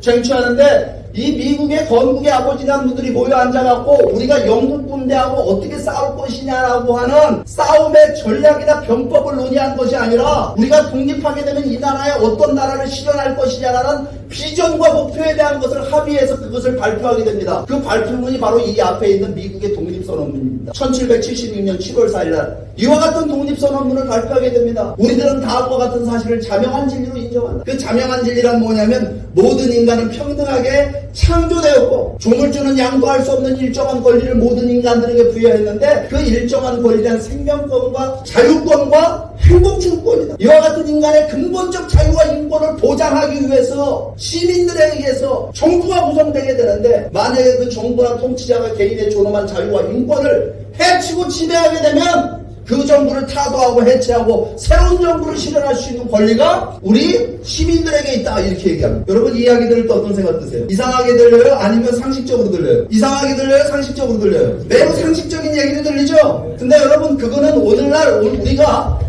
쟁취하는데 이 미국의 건국의 아버지라는 분들이 모여 앉아갖고 우리가 영국 군대하고 어떻게 싸울 것이냐라고 하는 싸움의 전략이나 병법을 논의한 것이 아니라 우리가 독립하게 되면 이 나라에 어떤 나라를 실현할 것이냐라는 비전과 목표에 대한 것을 합의해서 그것을 발표하게 됩니다. 그 발표문이 바로 이 앞에 있는 미국의 독립선언문입니다. 1776년 7월 4일날 이와 같은 독립선언문을 발표하게 됩니다. 우리들은 다음과 같은 사실을 자명한 진리로 인정한다. 그 자명한 진리란 뭐냐면 모든 인간은 평등하게 창조되었고 조물주는 양도할 수 없는 일정한 권리를 모든 인간들에게 부여했는데 그 일정한 권리란 생명권과 자유권과 행복주권이다. 이와 같은 인간의 근본적 자유와 인권을 보장하기 위해서 시민들에 의해서 정부가 구성되게 되는데 만약에 그 정부나 통치자가 개인의 존엄한 자유와 인권을 해치고 지배하게 되면 그 정부를 타도하고 해체하고 새로운 정부를 실현할 수 있는 권리가 우리 시민들에게 있다 이렇게 얘기합니다. 여러분 이 이야기 들을 때 어떤 생각 드세요? 이상하게 들려요? 아니면 상식적으로 들려요? 이상하게 들려요? 상식적으로 들려요? 매우 상식적인 얘기를 들리죠? 근데 여러분 그거는 오늘날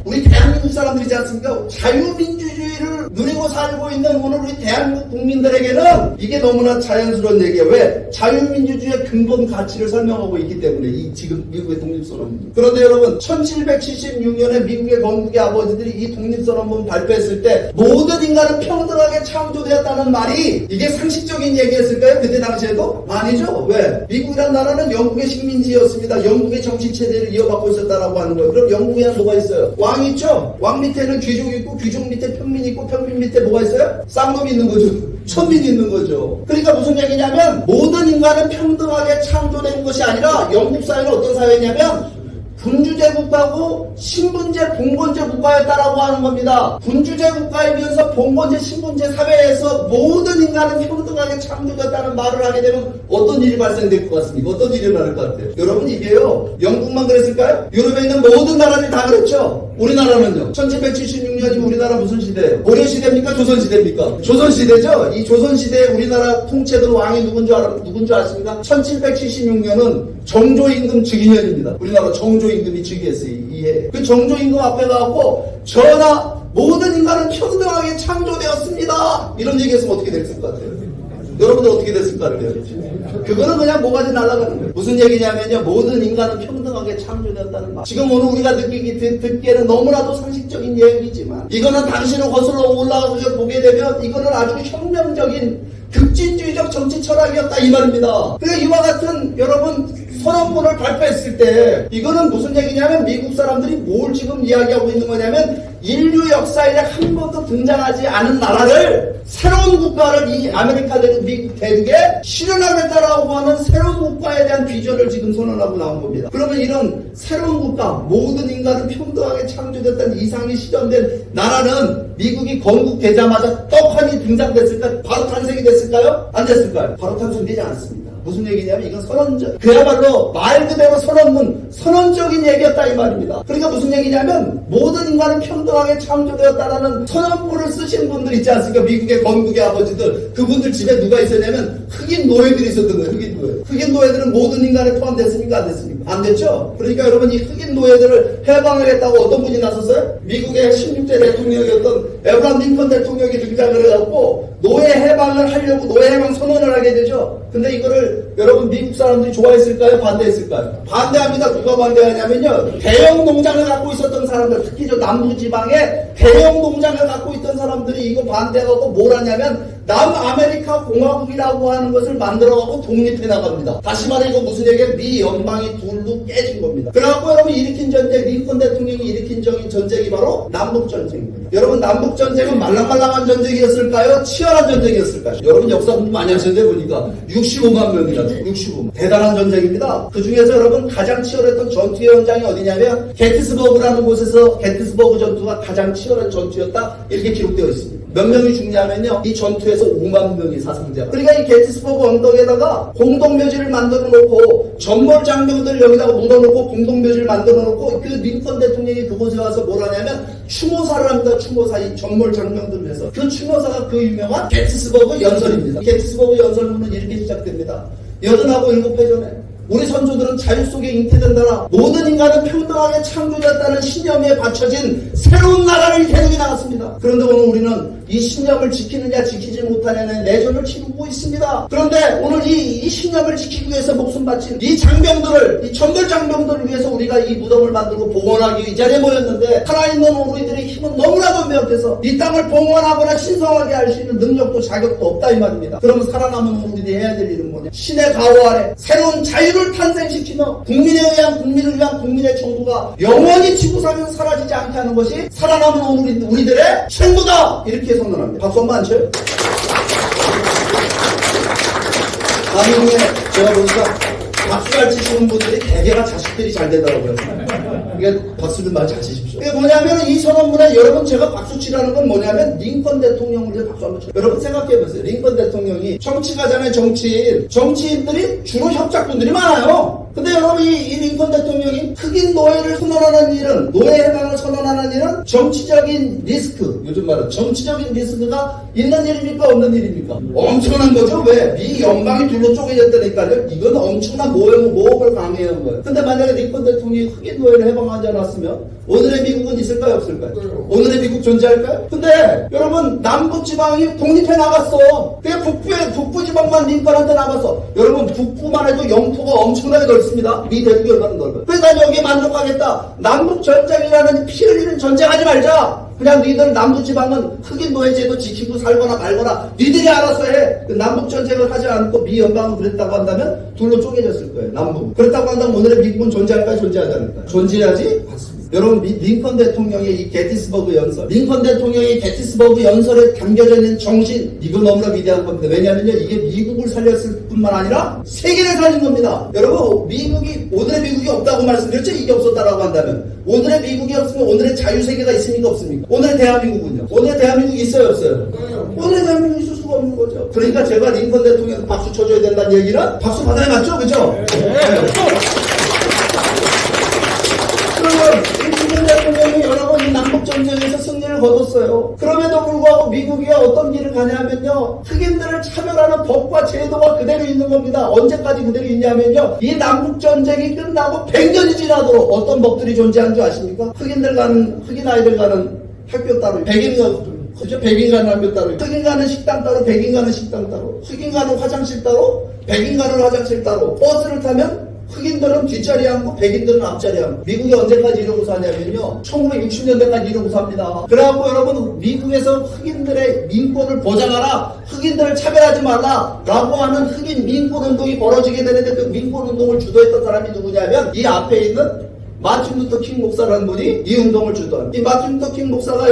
우리 대한민국 사람들이지 않습니까? 자유민주주의를 누리고 살고 있는 오늘 우리 대한민국 국민들에게는 이게 너무나 자연스러운 얘기예요. 왜? 자유민주주의의 근본 가치를 설명하고 있기 때문에 이 지금 미국의 독립선언입니다. 그런데 여러분 1776년에 미국의 건국의 아버지들이 이 독립선언문 발표했을 때 모든 인간은 평등하게 창조되었다는 말이 이게 상식적인 얘기였을까요? 그때 당시에도? 아니죠. 왜? 미국이라는 나라는 영국의 식민지였습니다. 영국의 정치체제를 이어받고 있었다라고 하는 거예요. 그럼 영국에는 뭐가 있어요? 왕이 있죠? 왕 밑에는 귀족이 있고 귀족 밑에 평민이 있고 평민 밑에 뭐가 있어요? 쌍놈이 있는 거죠. 천민이 있는 거죠. 그러니까 무슨 얘기냐면 모든 인간은 평등하게 창조된 것이 아니라 영국 사회는 어떤 사회냐면 군주제 국가고 신분제, 봉건제 국가였다라고 하는 겁니다. 군주제 국가이면서 봉건제, 신분제 사회에서 모든 인간은 평등하게 창조됐다는 말을 하게 되면 어떤 일이 발생될 것 같습니까? 어떤 일이 일어날 것 같아요? 여러분 이게요. 영국만 그랬을까요? 유럽에 있는 모든 나라들이 다 그랬죠. 우리나라는요. 1776년이면 우리나라 무슨 시대예요? 고려시대입니까? 조선시대입니까? 조선시대죠. 이 조선시대에 우리나라 통치했던 왕이 누군 줄 아십니까? 1776년은 정조임금 즉위년입니다. 우리나라 정조임금이 즉위했어요. 이해. 그 정조임금 앞에 가고 전하 모든 인간은 평등하게 창조되었습니다. 이런 얘기했으면 어떻게 됐을 것 같아요? 여러분들 어떻게 됐을 것 같아요? 그거는 그냥 뭐가지 날아가는 거예요. 무슨 얘기냐면요. 모든 인간은 평등하게 창조되었다는 말. 지금 오늘 우리가 듣기에는 너무나도 상식적인 얘기지만 이거는 당신을 거슬러 올라가서 보게 되면 이거는 아주 혁명적인 급진주의적 정치 철학이었다 이 말입니다. 그러니까 이와 같은 여러분 선언문을 발표했을 때 이거는 무슨 얘기냐면 미국 사람들이 뭘 지금 이야기하고 있는 거냐면 인류 역사에 한 번도 등장하지 않은 나라를 새로운 국가를 이 아메리카 대륙 미국 대륙에 실현하겠다라고 하는 새로운 국가에 대한 비전을 지금 선언하고 나온 겁니다. 그러면 이런 새로운 국가 모든 인간은 평등하게 창조됐다는 이상이 실현된 나라는 미국이 건국되자마자 떡하니 등장됐을까요? 바로 탄생이 됐을까요? 안 됐을까요? 바로 탄생되지 않았습니다. 무슨 얘기냐면 이건 선언적, 그야말로 말 그대로 선언문, 선언적인 얘기였다 이 말입니다. 그러니까 무슨 얘기냐면 모든 인간은 평등하게 창조되었다라는 선언문을 쓰신 분들 있지 않습니까? 미국의 건국의 아버지들. 그분들 집에 누가 있었냐면 흑인 노예들이 있었던 거예요. 흑인 노예. 흑인 노예들은 모든 인간에 포함됐습니까? 안 됐습니까? 안 됐죠? 그러니까 여러분 이 흑인 노예들을 해방을 했다고 어떤 분이 나섰어요? 미국의 16대 대통령이었던 에브라함 링컨 대통령이 등장을 해갖고 노예 해방을 하려고 노예 해방 선언을 하게 되죠. 근데 이거를 여러분 미국 사람들이 좋아했을까요? 반대했을까요? 반대합니다. 누가 반대하냐면요. 대형 농장을 갖고 있었던 사람들, 특히 저 남부지방에 대형 농장을 갖고 있던 사람들이 이거 반대하고 뭘 하냐면 남아메리카 공화국이라고 하는 것을 만들어가고 독립해 나갑니다. 다시 말해 이거 무슨 얘기예요? 미 연방이 둘로 깨진 겁니다. 그래갖고 여러분 일으킨 전쟁, 링컨 대통령이 일으킨 전쟁이 바로 남북전쟁입니다. 여러분 남북전쟁은 말랑말랑한 전쟁이었을까요? 치열한 전쟁이었을까요? 여러분 역사 공부 많이 하셨는데 보니까 65만 명이다. 65만. 대단한 전쟁입니다. 그 중에서 여러분 가장 치열했던 전투의 현장이 어디냐면 게티스버그라는 곳에서 게티스버그 전투가 가장 치열한 전투였다. 이렇게 기록되어 있습니다. 몇 명이 죽냐면요. 이 전투에서 5만 명이 사상자가. 그러니까 이 게티스버그 언덕에다가 공동묘지를 만들어 놓고 전몰 장병들을 여기다가 묻어놓고 공동묘지를 만들어 놓고 그 링컨 대통령이 그곳에 와서 뭘 하냐면 추모사를 합니다. 추모사, 이 전몰 장병들을 위해서. 그 추모사가 그 유명한 게티스버그 연설입니다. 게티스버그 연설문은 이렇게 시작됩니다. 87회전에 우리 선조들은 자유 속에 잉태된다라 모든 인간은 평등하게 창조됐다는 신념에 받쳐진 새로운 나라를 대륙에 나갔습니다. 그런데 오늘 우리는 이 신념을 지키느냐 지키지 못하느냐는 내전을 치르고 있습니다. 그런데 오늘 이 신념을 지키기 위해서 목숨 바친 이 장병들을, 이 전돌 장병들을 위해서 우리가 이 무덤을 만들고 봉헌하기 이 자리에 모였는데 살아있는 우리들의 힘은 너무나도 명확해서 이 땅을 봉헌하거나 신성하게 할 수 있는 능력도 자격도 없다 이 말입니다. 그러면 살아남은 우리들이 해야 될 일은 뭐냐? 신의 가호 아래 새로운 자유를 탄생시키며 국민을 위한 국민의 정부가 영원히 지구상에서 사라지지 않게 하는 것이 살아남은 우리들의 책무다! 이렇게 선언합니다. 박수 한번 안 쳐요? 나중에 제가 보니까 박수 잘 치시는 분들이 대개가 자식들이 잘 되더라고요. 그러니까 박수를 많이 잘 치십시오. 이게 뭐냐면 이 선언문에 여러분 제가 박수 치라는 건 뭐냐면 링컨 대통령을 위해 박수 한번 쳐요. 여러분 생각해보세요. 링컨 대통령이 정치가잖아요. 정치인들이 주로 협작분들이 많아요. 근데 여러분 이 링컨 대통령이 흑인 노예를 선언하는 일은, 노예 해방을 선언하는 일은 정치적인 리스크, 요즘 말은 정치적인 리스크가 있는 일입니까? 없는 일입니까? 엄청난 거죠. 왜? 미 연방이 둘로 쪼개졌다니까요. 이건 엄청난 모험을 강행한 거예요. 근데 만약에 링컨 대통령이 흑인 노예를 해방하지 않았으면 오늘의 미국은 있을까요? 없을까요? 오늘의 미국 존재할까요? 근데 여러분 남부지방이 독립해 나갔어. 그게 북부지방만 링컨한테 남았어. 여러분 북부만 해도 영토가 엄청나게 넓습니다. 미 대륙이 얼마나 넓어요. 그래서 난 여기에 만족하겠다. 남북전쟁이라는 피 흘리는 전쟁하지 말자. 그냥 니들 남부지방은 흑인 노예제도 지키고 살거나 말거나 니들이 알아서 해. 그 남북전쟁을 하지 않고 미 연방은 그랬다고 한다면 둘로 쪼개졌을 거예요. 남북. 그렇다고 한다면 오늘의 미국은 존재할까요? 존재하지 않을까요? 존재하지 않습니다. 여러분 링컨 대통령의 이 게티스버그 연설, 링컨 대통령의 게티스버그 연설에 담겨져 있는 정신, 이거 너무나 위대한 겁니다. 왜냐하면요 이게 미국을 살렸을 뿐만 아니라 세계를 살린 겁니다. 여러분 오늘의 미국이 없다고 말씀드렸죠. 이게 없었다라고 한다면 오늘의 미국이 없으면 오늘의 자유세계가 있습니까? 없습니까? 오늘의 대한민국은요? 오늘의 대한민국이 있어요? 없어요? 오늘의 대한민국이 있을 수가 없는 거죠. 그러니까 제가 링컨 대통령한테 박수 쳐줘야 된다는 얘기는 박수 받아야 맞죠? 그죠? 그러면 김대중 대통령이 여러 번 이 남북전쟁에서 승리를 거뒀어요. 그럼에도 불구하고 미국이 어떤 길을 가냐면요. 흑인들을 차별하는 법과 제도가 그대로 있는 겁니다. 언제까지 그대로 있냐면요. 이 남북전쟁이 끝나고 100년이 지나도록 어떤 법들이 존재하는 줄 아십니까? 흑인 아이들 가는 학교 따로, 그죠? 백인 가는 학교 따로, 흑인 가는 식당 따로, 백인 가는 식당 따로, 흑인 가는 화장실 따로, 백인 가는 화장실 따로, 버스를 타면 흑인들은 뒷자리에 앉고 백인들은 앞자리에 앉고. 미국이 언제까지 이러고 사냐면요 1960년대까지 이러고 삽니다. 그래갖고 여러분 미국에서 흑인들의 민권을 보장하라, 흑인들을 차별하지 말라 라고 하는 흑인 민권운동이 벌어지게 되는데 그 민권운동을 주도했던 사람이 누구냐면 이 앞에 있는 마틴 루터 킹 목사라는 분이 이 운동을 주도한. 이 마틴 루터 킹 목사가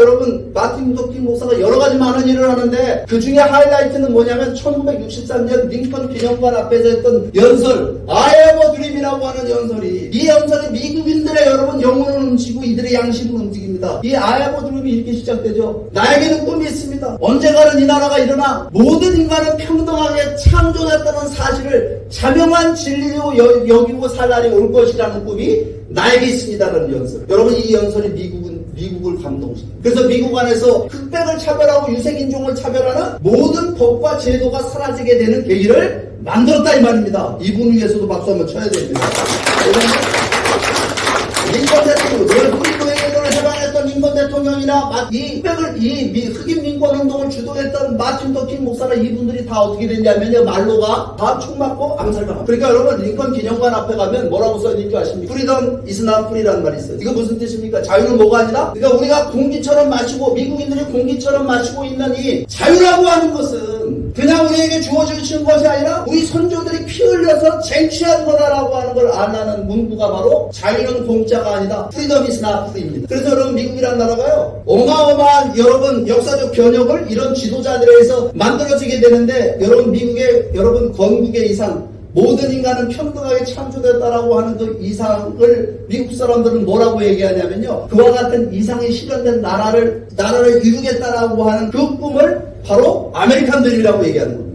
여러 가지 많은 일을 하는데 그 중에 하이라이트는 뭐냐면 1963년 링컨 기념관 앞에서 했던 연설, I have a dream이라고 하는 연설이, 이 연설이 미국인들의 여러분 영혼을 움직이고 이들의 양심을 움직입니다. 이 I have a dream이 이렇게 시작되죠. 나에게는 꿈이 있습니다. 언젠가는 이 나라가 일어나 모든 인간은 평등하게 창조됐다는 사실을 자명한 진리로 여기고 살 날이 올 것이라는 꿈이 나에게 있습니다라는 연설. 여러분 이 연설이 미국을 감동시킵니다. 그래서 미국 안에서 흑백을 차별하고 유색인종을 차별하는 모든 법과 제도가 사라지게 되는 계기를 만들었다 이 말입니다. 이분 위해서도 박수 한번 쳐야 됩니다. 링컨 대통령, 흑인노예를 해방했던 링컨 대통령이나 이 흑인 민권운동을 주도했던 마틴 루터 킹 목사나 이분들이 다 어떻게 됐냐면요 말로가 다 총 맞고 암살당합니다. 그러니까 여러분 링컨 기념관 앞에 가면 뭐라고 써있는 줄 아십니까? Freedom is not free라는 말이 있어요. 이거 무슨 뜻입니까? 자유는 뭐가 아니라, 그러니까 우리가 공기처럼 마시고 미국인들이 공기처럼 마시고 있는 이 자유라고 하는 것은 그냥 우리에게 주어지는 것이 아니라 우리 선조들이 피 흘려서 쟁취한 거다라고 하는 걸 안하는 문구가 바로 자유는 공짜가 아니다. Freedom is not free입니다. 그래서 여러분 미국이라는 나라가요 어마어마한 여러분 역사적 변혁을 이런 지도자들에 의해서 만들어지게 되는데 여러분 미국의 여러분 건국의 이상, 모든 인간은 평등하게 창조됐다라고 하는 그 이상을 미국 사람들은 뭐라고 얘기하냐면요 그와 같은 이상이 실현된 나라를 이루겠다라고 하는 그 꿈을 바로 아메리칸 드림이라고 얘기하는 겁니다.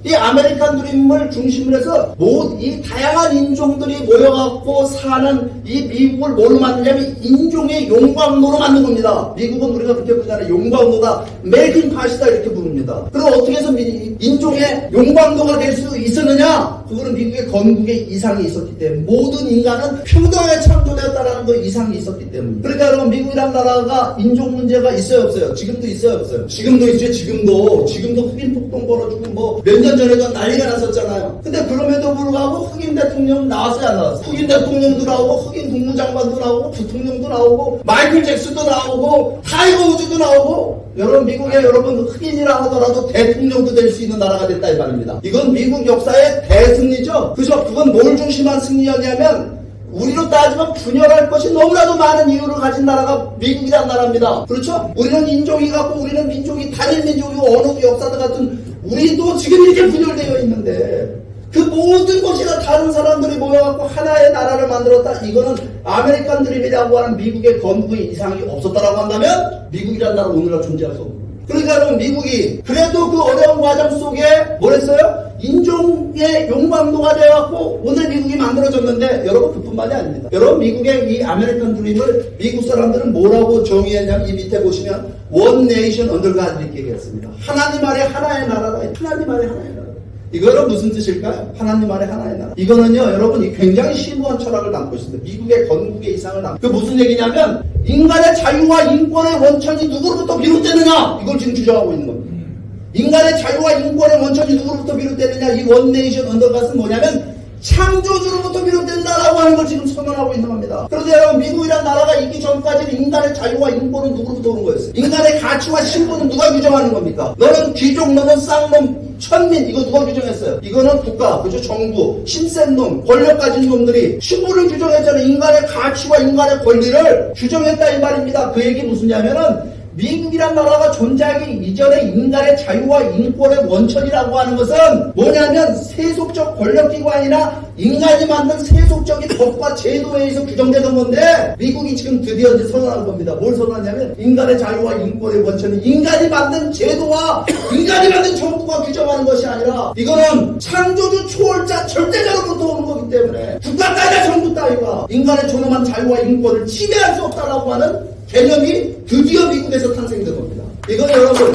이 아메리칸 드림을 중심으로 해서 이 다양한 인종들이 모여갖고 사는 이 미국을 뭘로 만드냐면 인종의 용광로로 만든 겁니다. 미국은 우리가 그렇게 부르잖아요. 용광로다, 멜팅 팟이다 이렇게 부릅니다. 그럼 어떻게 해서 인종의 용광로가 될 수 있었느냐? 그거는 미국의 건국의 이상이 있었기 때문에, 모든 인간은 평등하게 창조되었다라는 그 이상이 있었기 때문에. 그러니까 여러분 미국이란 나라가 인종 문제가 있어요 없어요? 지금도 있어요 없어요? 지금도 있죠. 지금도 흑인 폭동 벌어지고 뭐 몇 년 전에도 난리가 났었잖아요. 근데 그럼에도 불구하고 흑인 대통령 나왔어요 안 나왔어요? 흑인 대통령도 나오고 흑인 국무장관도 나오고 부통령도 나오고 마이클 잭슨도 나오고 타이거 우즈도 나오고. 여러분 미국에 여러분 흑인이라 하더라도 대통령도 될 수 있는 나라가 됐다 이 말입니다. 이건 미국 역사의 대승리죠. 그죠? 그건 뭘 중심한 승리였냐면 우리로 따지면 분열할 것이 너무나도 많은 이유를 가진 나라가 미국이란 나라입니다. 그렇죠? 우리는 인종이 같고 우리는 민족이 단일 민족이고 언어도 역사도 같은 우리도 지금 이렇게 분열되어 있는데 그 모든 것이 다 다른 사람들이 모여갖고 하나의 나라를 만들었다. 이거는 아메리칸 드림이라고 하는 미국의 건국의 이상이 없었다라고 한다면 미국이란 나라 오늘날 존재할 수 없는 거예요. 그러니까 여러분 미국이 그래도 그 어려운 과정 속에 뭘 했어요? 인종의 용광로가 되어갖고 오늘 미국이 만들어졌는데 여러분 그뿐만이 아닙니다. 여러분 미국의 이 아메리칸 드림을 미국 사람들은 뭐라고 정의했냐면 이 밑에 보시면 One Nation Under God 이렇게 얘기했습니다. 하나님 아래 하나의 나라다. 하나님 아래 하나의 나라. 이거는 무슨 뜻일까요? 하나님 안에 하나의 나라. 이거는요, 여러분, 굉장히 심오한 철학을 담고 있습니다. 미국의 건국의 이상을 담고. 그 무슨 얘기냐면, 인간의 자유와 인권의 원천이 누구로부터 비롯되느냐? 이걸 지금 주장하고 있는 겁니다. 인간의 자유와 인권의 원천이 누구로부터 비롯되느냐? 이 원네이션 언더갓은 뭐냐면, 창조주로부터 비롯된다라고 하는 걸 지금 선언하고 있는 겁니다. 그런데 여러분, 미국이란 나라가 있기 전까지는 인간의 자유와 인권은 누구로부터 오는 거였어요? 인간의 가치와 신분은 누가 규정하는 겁니까? 너는 귀족, 너는 쌍놈, 천민, 이거 누가 규정했어요? 이거는 국가, 그죠? 정부, 힘센 놈, 권력 가진 놈들이 신분을 규정했잖아요. 인간의 가치와 인간의 권리를 규정했다 이 말입니다. 그 얘기 무슨냐면은 미국이란 나라가 존재하기 이전에 인간의 자유와 인권의 원천이라고 하는 것은 뭐냐면 세속적 권력기관이나 인간이 만든 세속적인 법과 제도에 의해서 규정되던 건데 미국이 지금 드디어 이제 선언한 겁니다. 뭘 선언하냐면 인간의 자유와 인권의 원천이 인간이 만든 제도와 인간이 만든 정부가 규정하는 것이 아니라 이거는 창조주 초월자 절대자로부터 오는 거기 때문에 국가 따위나 정부 따위가 인간의 존엄한 자유와 인권을 침해할 수 없다라고 하는 개념이 드디어 미국에서 탄생된 겁니다. 이건 여러분,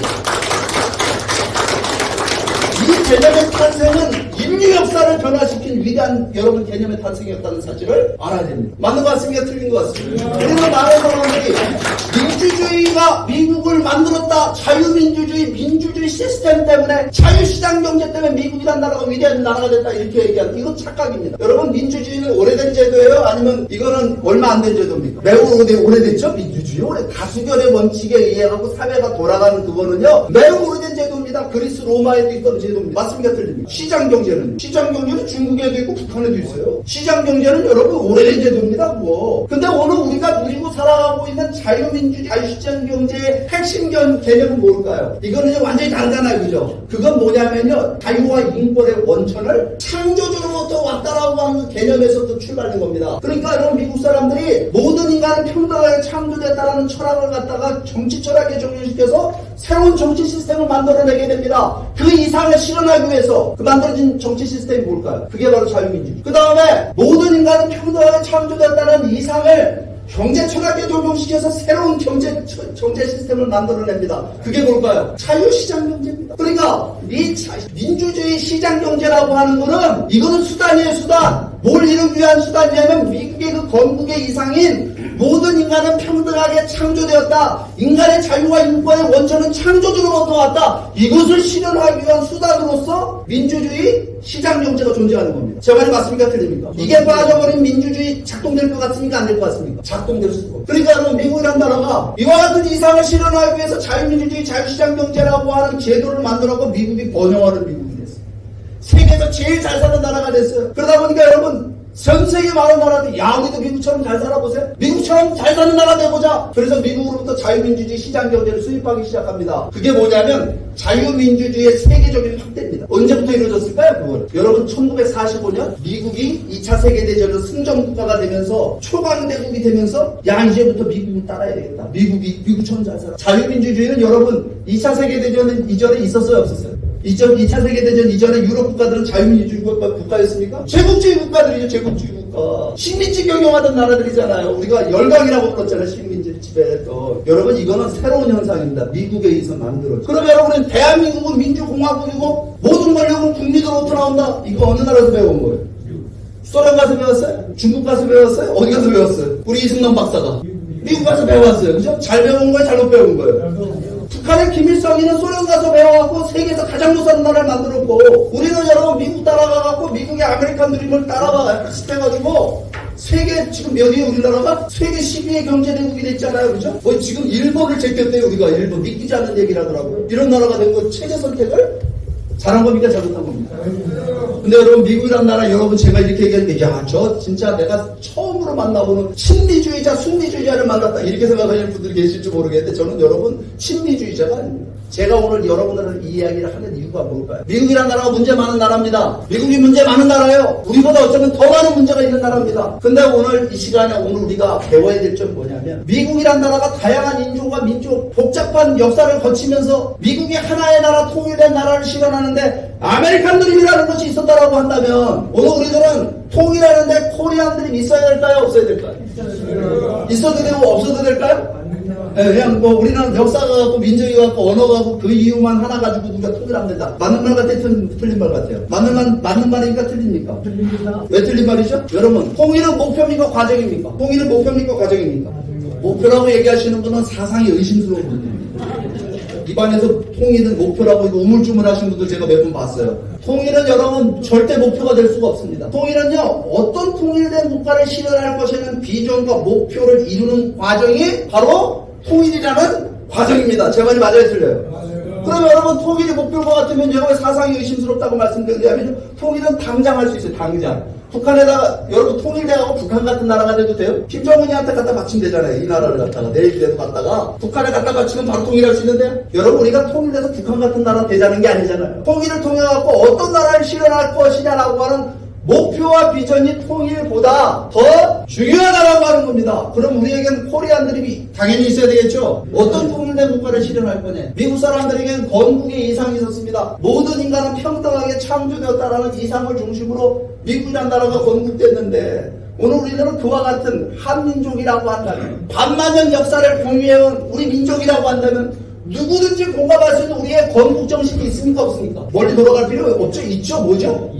이 개념의 탄생은 인류 역사를 변화시킨 위대한 여러분 개념의 탄생이었다는 사실을 알아야 됩니다. 맞는 것 같습니까? 틀린 것 같습니다. 그리고 많은 사람들이 민주주의가 미국을 만들었다. 자유민주주의, 민주주의 시스템 때문에 자유시장 경제 때문에 미국이란 나라가 위대한 나라가 됐다 이렇게 얘기하는 이건 착각입니다. 여러분, 민주주의는 오래된 제도예요? 아니면 이거는 얼마 안 된 제도입니까? 매우 오래됐죠? 민주주의 오래 다수결의 원칙에 의해 갖고 사회가 돌아가는 그거는요 매우 오래된 제도입니다. 그리스 로마에도 있던 제도입니다. 맞습니까? 틀립니다. 시장 경제는 중국에도 있고 북한에도 있어요. 시장 경제는 여러분 오래된 제도입니다. 뭐. 근데 오늘 우리가 누리고 살아가고 있는 자유민주주의, 자유시장 경제의 핵심 개념은 뭘까요? 이거는 완전히 다르잖아요. 그죠? 그건 뭐냐면요. 자유와 인권의 원천을 창조주로부터 왔다라고 하는 개념에서부터 출발된 겁니다. 그러니까 여러분 미국 사람들이 모든 인간은 평등하게 창조됐다라는 철학을 갖다가 정치 철학에 적용시켜서 새로운 정치 시스템을 만들어내게 됩니다. 그 이상을 실현하기 위해서 그 만들어진 정치 시스템이 뭘까요? 그게 바로 자유민주주의. 그 다음에 모든 인간은 평등하게 창조됐다는 이상을 경제 철학에 적용시켜서 새로운 경제 시스템을 만들어냅니다. 그게 뭘까요? 자유시장 경제입니다. 그러니까 이 민주주의 시장 경제라고 하는 거는 이거는 수단이에요, 수단. 뭘 이루기 위한 수단이냐면 미국의 그 건국의 이상인 모든 인간은 평등하게 창조되었다. 인간의 자유와 인권의 원천은 창조주로부터 왔다. 이것을 실현하기 위한 수단으로서 민주주의 시장 경제가 존재하는 겁니다. 제 말이 맞습니까? 틀립니까? 이게 빠져버린 민주주의 작동될 것 같습니까? 안 될 것 같습니까? 작동될 수 있고. 그러니까 여러분 미국이란 나라가 이와 같은 이상을 실현하기 위해서 자유민주주의 자유시장 경제라고 하는 제도를 만들었고 미국이 번영하는 미국이 됐어요. 세계에서 제일 잘 사는 나라가 됐어요. 그러다 보니까 여러분 전 세계 많은 나라들, 야, 우리도 미국처럼 잘 살아보세요. 미국처럼 잘 사는 나라 돼보자. 그래서 미국으로부터 자유민주주의 시장경제를 수입하기 시작합니다. 그게 뭐냐면 자유민주주의의 세계적인 확대입니다. 언제부터 이루어졌을까요? 그걸 여러분 1945년 미국이 2차 세계대전에서 승전국가가 되면서 초강대국이 되면서 야, 이제부터 미국을 따라야 되겠다. 미국처럼 잘 살아. 자유민주주의는 여러분 2차 세계대전 이전에 있었어요? 없었어요? 2차 세계대전 이전에 유럽 국가들은 자유민주주의 국가였습니까? 제국주의 국가들이죠. 제국주의 국가. 식민지 경영하던 나라들이잖아요. 우리가 열강이라고 불렀잖아요. 식민지 집에 또. 여러분 이거는 새로운 현상입니다. 미국에 의해서 만들어져. 그럼 여러분은 대한민국은 민주공화국이고 모든 권력은 국민으로부터 나온다. 이거 어느 나라에서 배운 거예요? 소련 가서 배웠어요? 중국 가서 배웠어요? 어디 가서 배웠어요? 우리 이승만 박사가. 미국 가서 배웠어요. 그죠? 잘 배운 거예요? 잘못 배운 거예요? 북한의 김일성이는 소련 가서 배워갖고 세계에서 가장 못 사는 나라를 만들었고 우리는 여러분 미국 따라가갖고 미국의 아메리칸 드림을 따라가 해가지고 세계 지금 몇이에요 우리나라가? 세계 12위 경제대국이 됐잖아요. 그죠? 뭐 지금 일본을 제꼈대요. 우리가 일본 믿기지 않는 얘기를 하더라고요. 이런 나라가 된 거 체제 선택을 잘한 겁니까? 잘못한 겁니까? 근데 여러분 미국이란 나라 여러분 제가 이렇게 얘기하는데 야, 저 진짜 내가 처음으로 만나보는 친미주의자, 순미주의자를 만났다 이렇게 생각하시는 분들이 계실지 모르겠는데 저는 여러분 친미주의자가 아닙니다. 제가 오늘 여러분들을 이 이야기를 하는 이유가 뭘까요? 미국이란 나라가 문제 많은 나라입니다. 미국이 문제 많은 나라예요. 우리보다 어쩌면 더 많은 문제가 있는 나라입니다. 근데 오늘 이 시간에 오늘 우리가 배워야 될 점 뭐냐면 미국이란 나라가 다양한 인종과 민족 복잡한 역사를 거치면서 미국이 하나의 나라 통일된 나라를 실현하는 통일하는데 아메리칸 드림이라는 것이 있었다라고 한다면 오늘 우리들은 통일하는데 코리안 드림이 있어야 될까요? 없어야 될까요? 있어도 되고 없어도 될까요? 네, 그냥 뭐 우리는 역사가 갖고 민족이 갖고 언어가 갖고 그 이유만 하나 가지고 우리가 통일하면 된다. 맞는 말 같아요? 틀린 말 같아요? 맞는 말이니까 틀립니까? 틀립니다. 왜 틀린 말이죠? 여러분, 통일은 목표입니까? 과정입니까? 통일은 목표입니까? 과정입니까? 목표라고 얘기하시는 분은 사상이 의심스러운 분입니다. 입안에서 통일은 목표라고 이거 우물쭈물하신 분들 제가 몇 분 봤어요. 통일은 여러분 절대 목표가 될 수가 없습니다. 통일은요, 어떤 통일된 국가를 실현할 것이라는 비전과 목표를 이루는 과정이 바로 통일이라는 과정입니다. 제 말이 맞아요, 틀려요? 그럼 여러분 통일이 목표인 것 같으면 제가 왜 사상이 의심스럽다고 말씀드리냐면 통일은 당장 할 수 있어요. 당장. 북한에다가 여러분 통일돼가고 북한 같은 나라가 돼도 돼요? 김정은이한테 갖다 바치면 되잖아요. 이 나라를 갖다가 내일이라도 갖다가 북한에 갖다 바치면 바로 통일할 수 있는데요? 여러분 우리가 통일돼서 북한 같은 나라 되자는 게 아니잖아요. 통일을 통해갖고 어떤 나라를 실현할 것이냐라고 하는 목표와 비전이 통일보다 더 중요하다라고 하는 겁니다. 그럼 우리에겐 코리안 드림이 당연히 있어야 되겠죠? 어떤 통일된 국가를 실현할 거냐? 미국 사람들에겐 건국의 이상이 있었습니다. 모든 인간은 평등하게 창조되었다라는 이상을 중심으로 미국이라는 나라가 건국됐는데 오늘 우리들은 그와 같은 한민족이라고 한다면 반만년 역사를 공유해온 우리 민족이라고 한다면 누구든지 공감할 수 있는 우리의 건국 정신이 있습니까? 없습니까? 멀리 돌아갈 필요 없죠? 있죠? 뭐죠?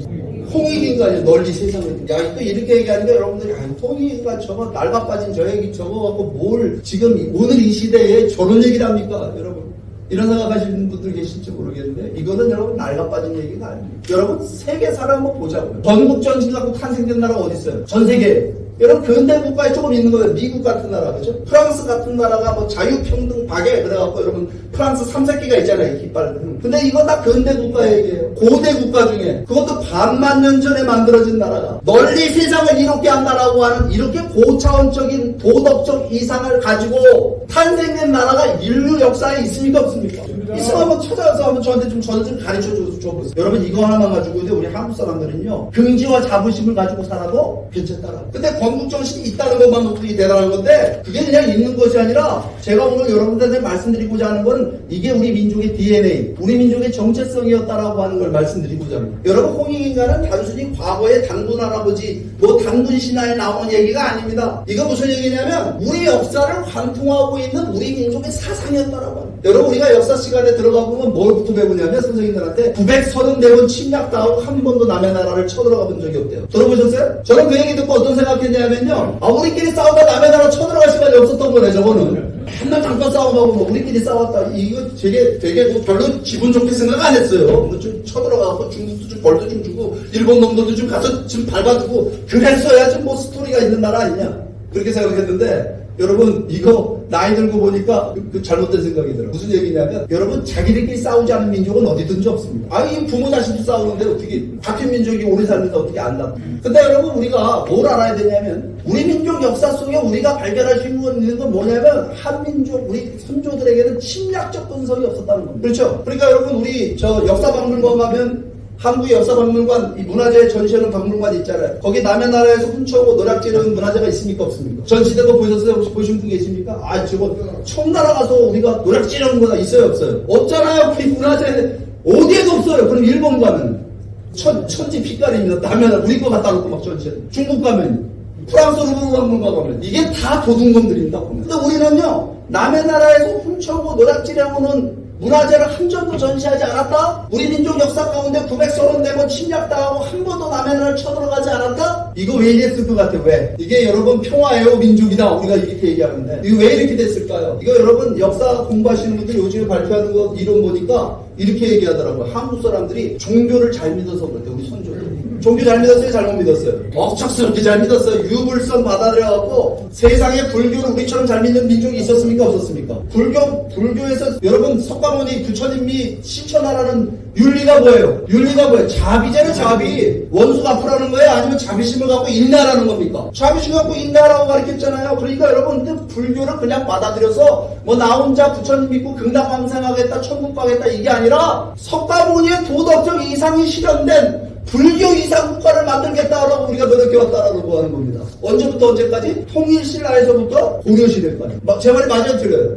통일인간이 널리 세상을. 야, 또 이렇게 얘기하니까 여러분들이, 통일인간 저거, 낡아 빠진 저 얘기 저거 갖고 뭘 지금 오늘 이 시대에 저런 얘기를 합니까? 여러분. 이런 생각하시는 분들 계실지 모르겠는데, 이거는 여러분 낡아 빠진 얘기가 아닙니다. 여러분, 세계사를 한번 보자고요. 전국전신 갖고 탄생된 나라가 어디 있어요? 전 세계에. 여러분 근대 국가에 조금 있는 거예요. 미국 같은 나라, 그죠? 프랑스 같은 나라가 뭐 자유평등 박애 그래갖고 여러분 프랑스 3세끼가 있잖아요, 깃발. 근데 이건 다 근대 국가 얘기예요. 고대 국가 중에 그것도 반만 년 전에 만들어진 나라가 널리 세상을 이롭게 한다라고 하는 이렇게 고차원적인 도덕적 이상을 가지고 탄생된 나라가 인류 역사에 있습니까 없습니까? 있으면 한번 찾아와서 한번 저한테 저는 좀 가르쳐 줘보세요. 여러분 이거 하나만 가지고 근데 우리 한국 사람들은요 긍지와 자부심을 가지고 살아도 괜찮다라. 근데 건국 정신이 있다는 것만 놓고 되게 대단한 건데 그게 그냥 있는 것이 아니라 제가 오늘 여러분들한테 말씀드리고자 하는 건 이게 우리 민족의 DNA, 우리 민족의 정체성이었다라고 하는 걸 말씀드리고자 합니다. 여러분 홍익인간은 단순히 과거의 당군 할아버지, 뭐 당군 신화에 나오는 얘기가 아닙니다. 이거 무슨 얘기냐면 우리 역사를 관통하고 있는 우리 민족의 사상이었다라고 합니다. 여러분 우리가 역사 시간에 들어가 보면 뭘부터 배우냐면 선생님들한테 934번 침략당하고 한 번도 남의 나라를 쳐들어가 본 적이 없대요. 들어보셨어요? 저는 그 얘기 듣고 어떤 생각했냐면요, 우리끼리 싸우다 남의 나라 쳐들어갈 시간이 없었던 거네. 저거는 맨날 잠깐 싸움하고 뭐 우리끼리 싸웠다, 이거 되게 뭐 별로 기분 좋게 생각 안 했어요. 뭐 좀 쳐들어가고 중국도 좀 벌도 좀 주고 일본 놈들도 좀 가서 좀 밟아두고 그랬어야 좀 뭐 스토리가 있는 나라 아니냐 그렇게 생각했는데 여러분 이거 나이 들고 보니까 그 잘못된 생각이 들어요. 무슨 얘기냐면 여러분 자기들끼리 싸우지 않은 민족은 어디든지 없습니다. 이 부모 자식도 싸우는데 어떻게 같은 민족이 오래 살면서 어떻게 안다. 근데 여러분 우리가 뭘 알아야 되냐면 우리 민족 역사 속에 우리가 발견할 수 있는 건 뭐냐면 한민족 우리 선조들에게는 침략적 근성이 없었다는 겁니다. 그렇죠? 그러니까 여러분 우리 저 역사박물관 가면 한국 역사박물관, 이 문화재 전시하는 박물관 있잖아요. 거기 남의 나라에서 훔쳐오고 노략질하는 문화재가 있습니까 없습니까? 전시된 거 보셨어요? 혹시 보신 분 계십니까? 저거 청나라 가서 우리가 노략질하는 거나 있어요 없어요? 없잖아요. 그 문화재 어디에도 없어요. 그럼 일본 가면 천지 빛깔이 있는 남의 나라 우리 거 갖다 놓고 막 전시해. 중국 가면 프랑스 루브르 박물관 가면 이게 다 도둑놈들입니다. 근데 우리는요 남의 나라에서 훔쳐오고 노략질하고는 문화재를 한 점도 전시하지 않았다? 우리 민족 역사 가운데 934번 침략당하고 한 번도 남의 나라를 쳐들어가지 않았다? 이거 왜 이랬을 것 같아요? 왜? 이게 여러분 평화예요 민족이다 우리가 이렇게 얘기하는데 이거 왜 이렇게 됐을까요? 이거 여러분 역사 공부하시는 분들 요즘에 발표하는 거 이론 보니까 이렇게 얘기하더라고요. 한국 사람들이 종교를 잘 믿어서 그렇대요. 우리 선조들 종교 잘 믿었어요? 잘못 믿었어요? 억척스럽게 잘 믿었어요. 유불선 받아들여갖고 세상에 불교를 우리처럼 잘 믿는 민족이 있었습니까? 없었습니까? 불교에서 여러분 석가모니 부처님이 실천하라는 윤리가 뭐예요? 윤리가 뭐예요? 자비제는 자비. 원수 갚으라는 거예요? 아니면 자비심을 갖고 인내하라는 겁니까? 자비심을 갖고 인내하라고 가르쳤잖아요. 그러니까 여러분 불교를 그냥 받아들여서 뭐 나 혼자 부처님 믿고 긍당왕생하겠다 천국 가겠다 이게 아니라 석가모니의 도덕적 이상이 실현된 불교 이상 국가를 만들겠다라고 우리가 노력해왔다라고 하는 겁니다. 언제부터 언제까지? 통일신라에서부터 고려시대까지. 제 말이 맞아요 틀려요?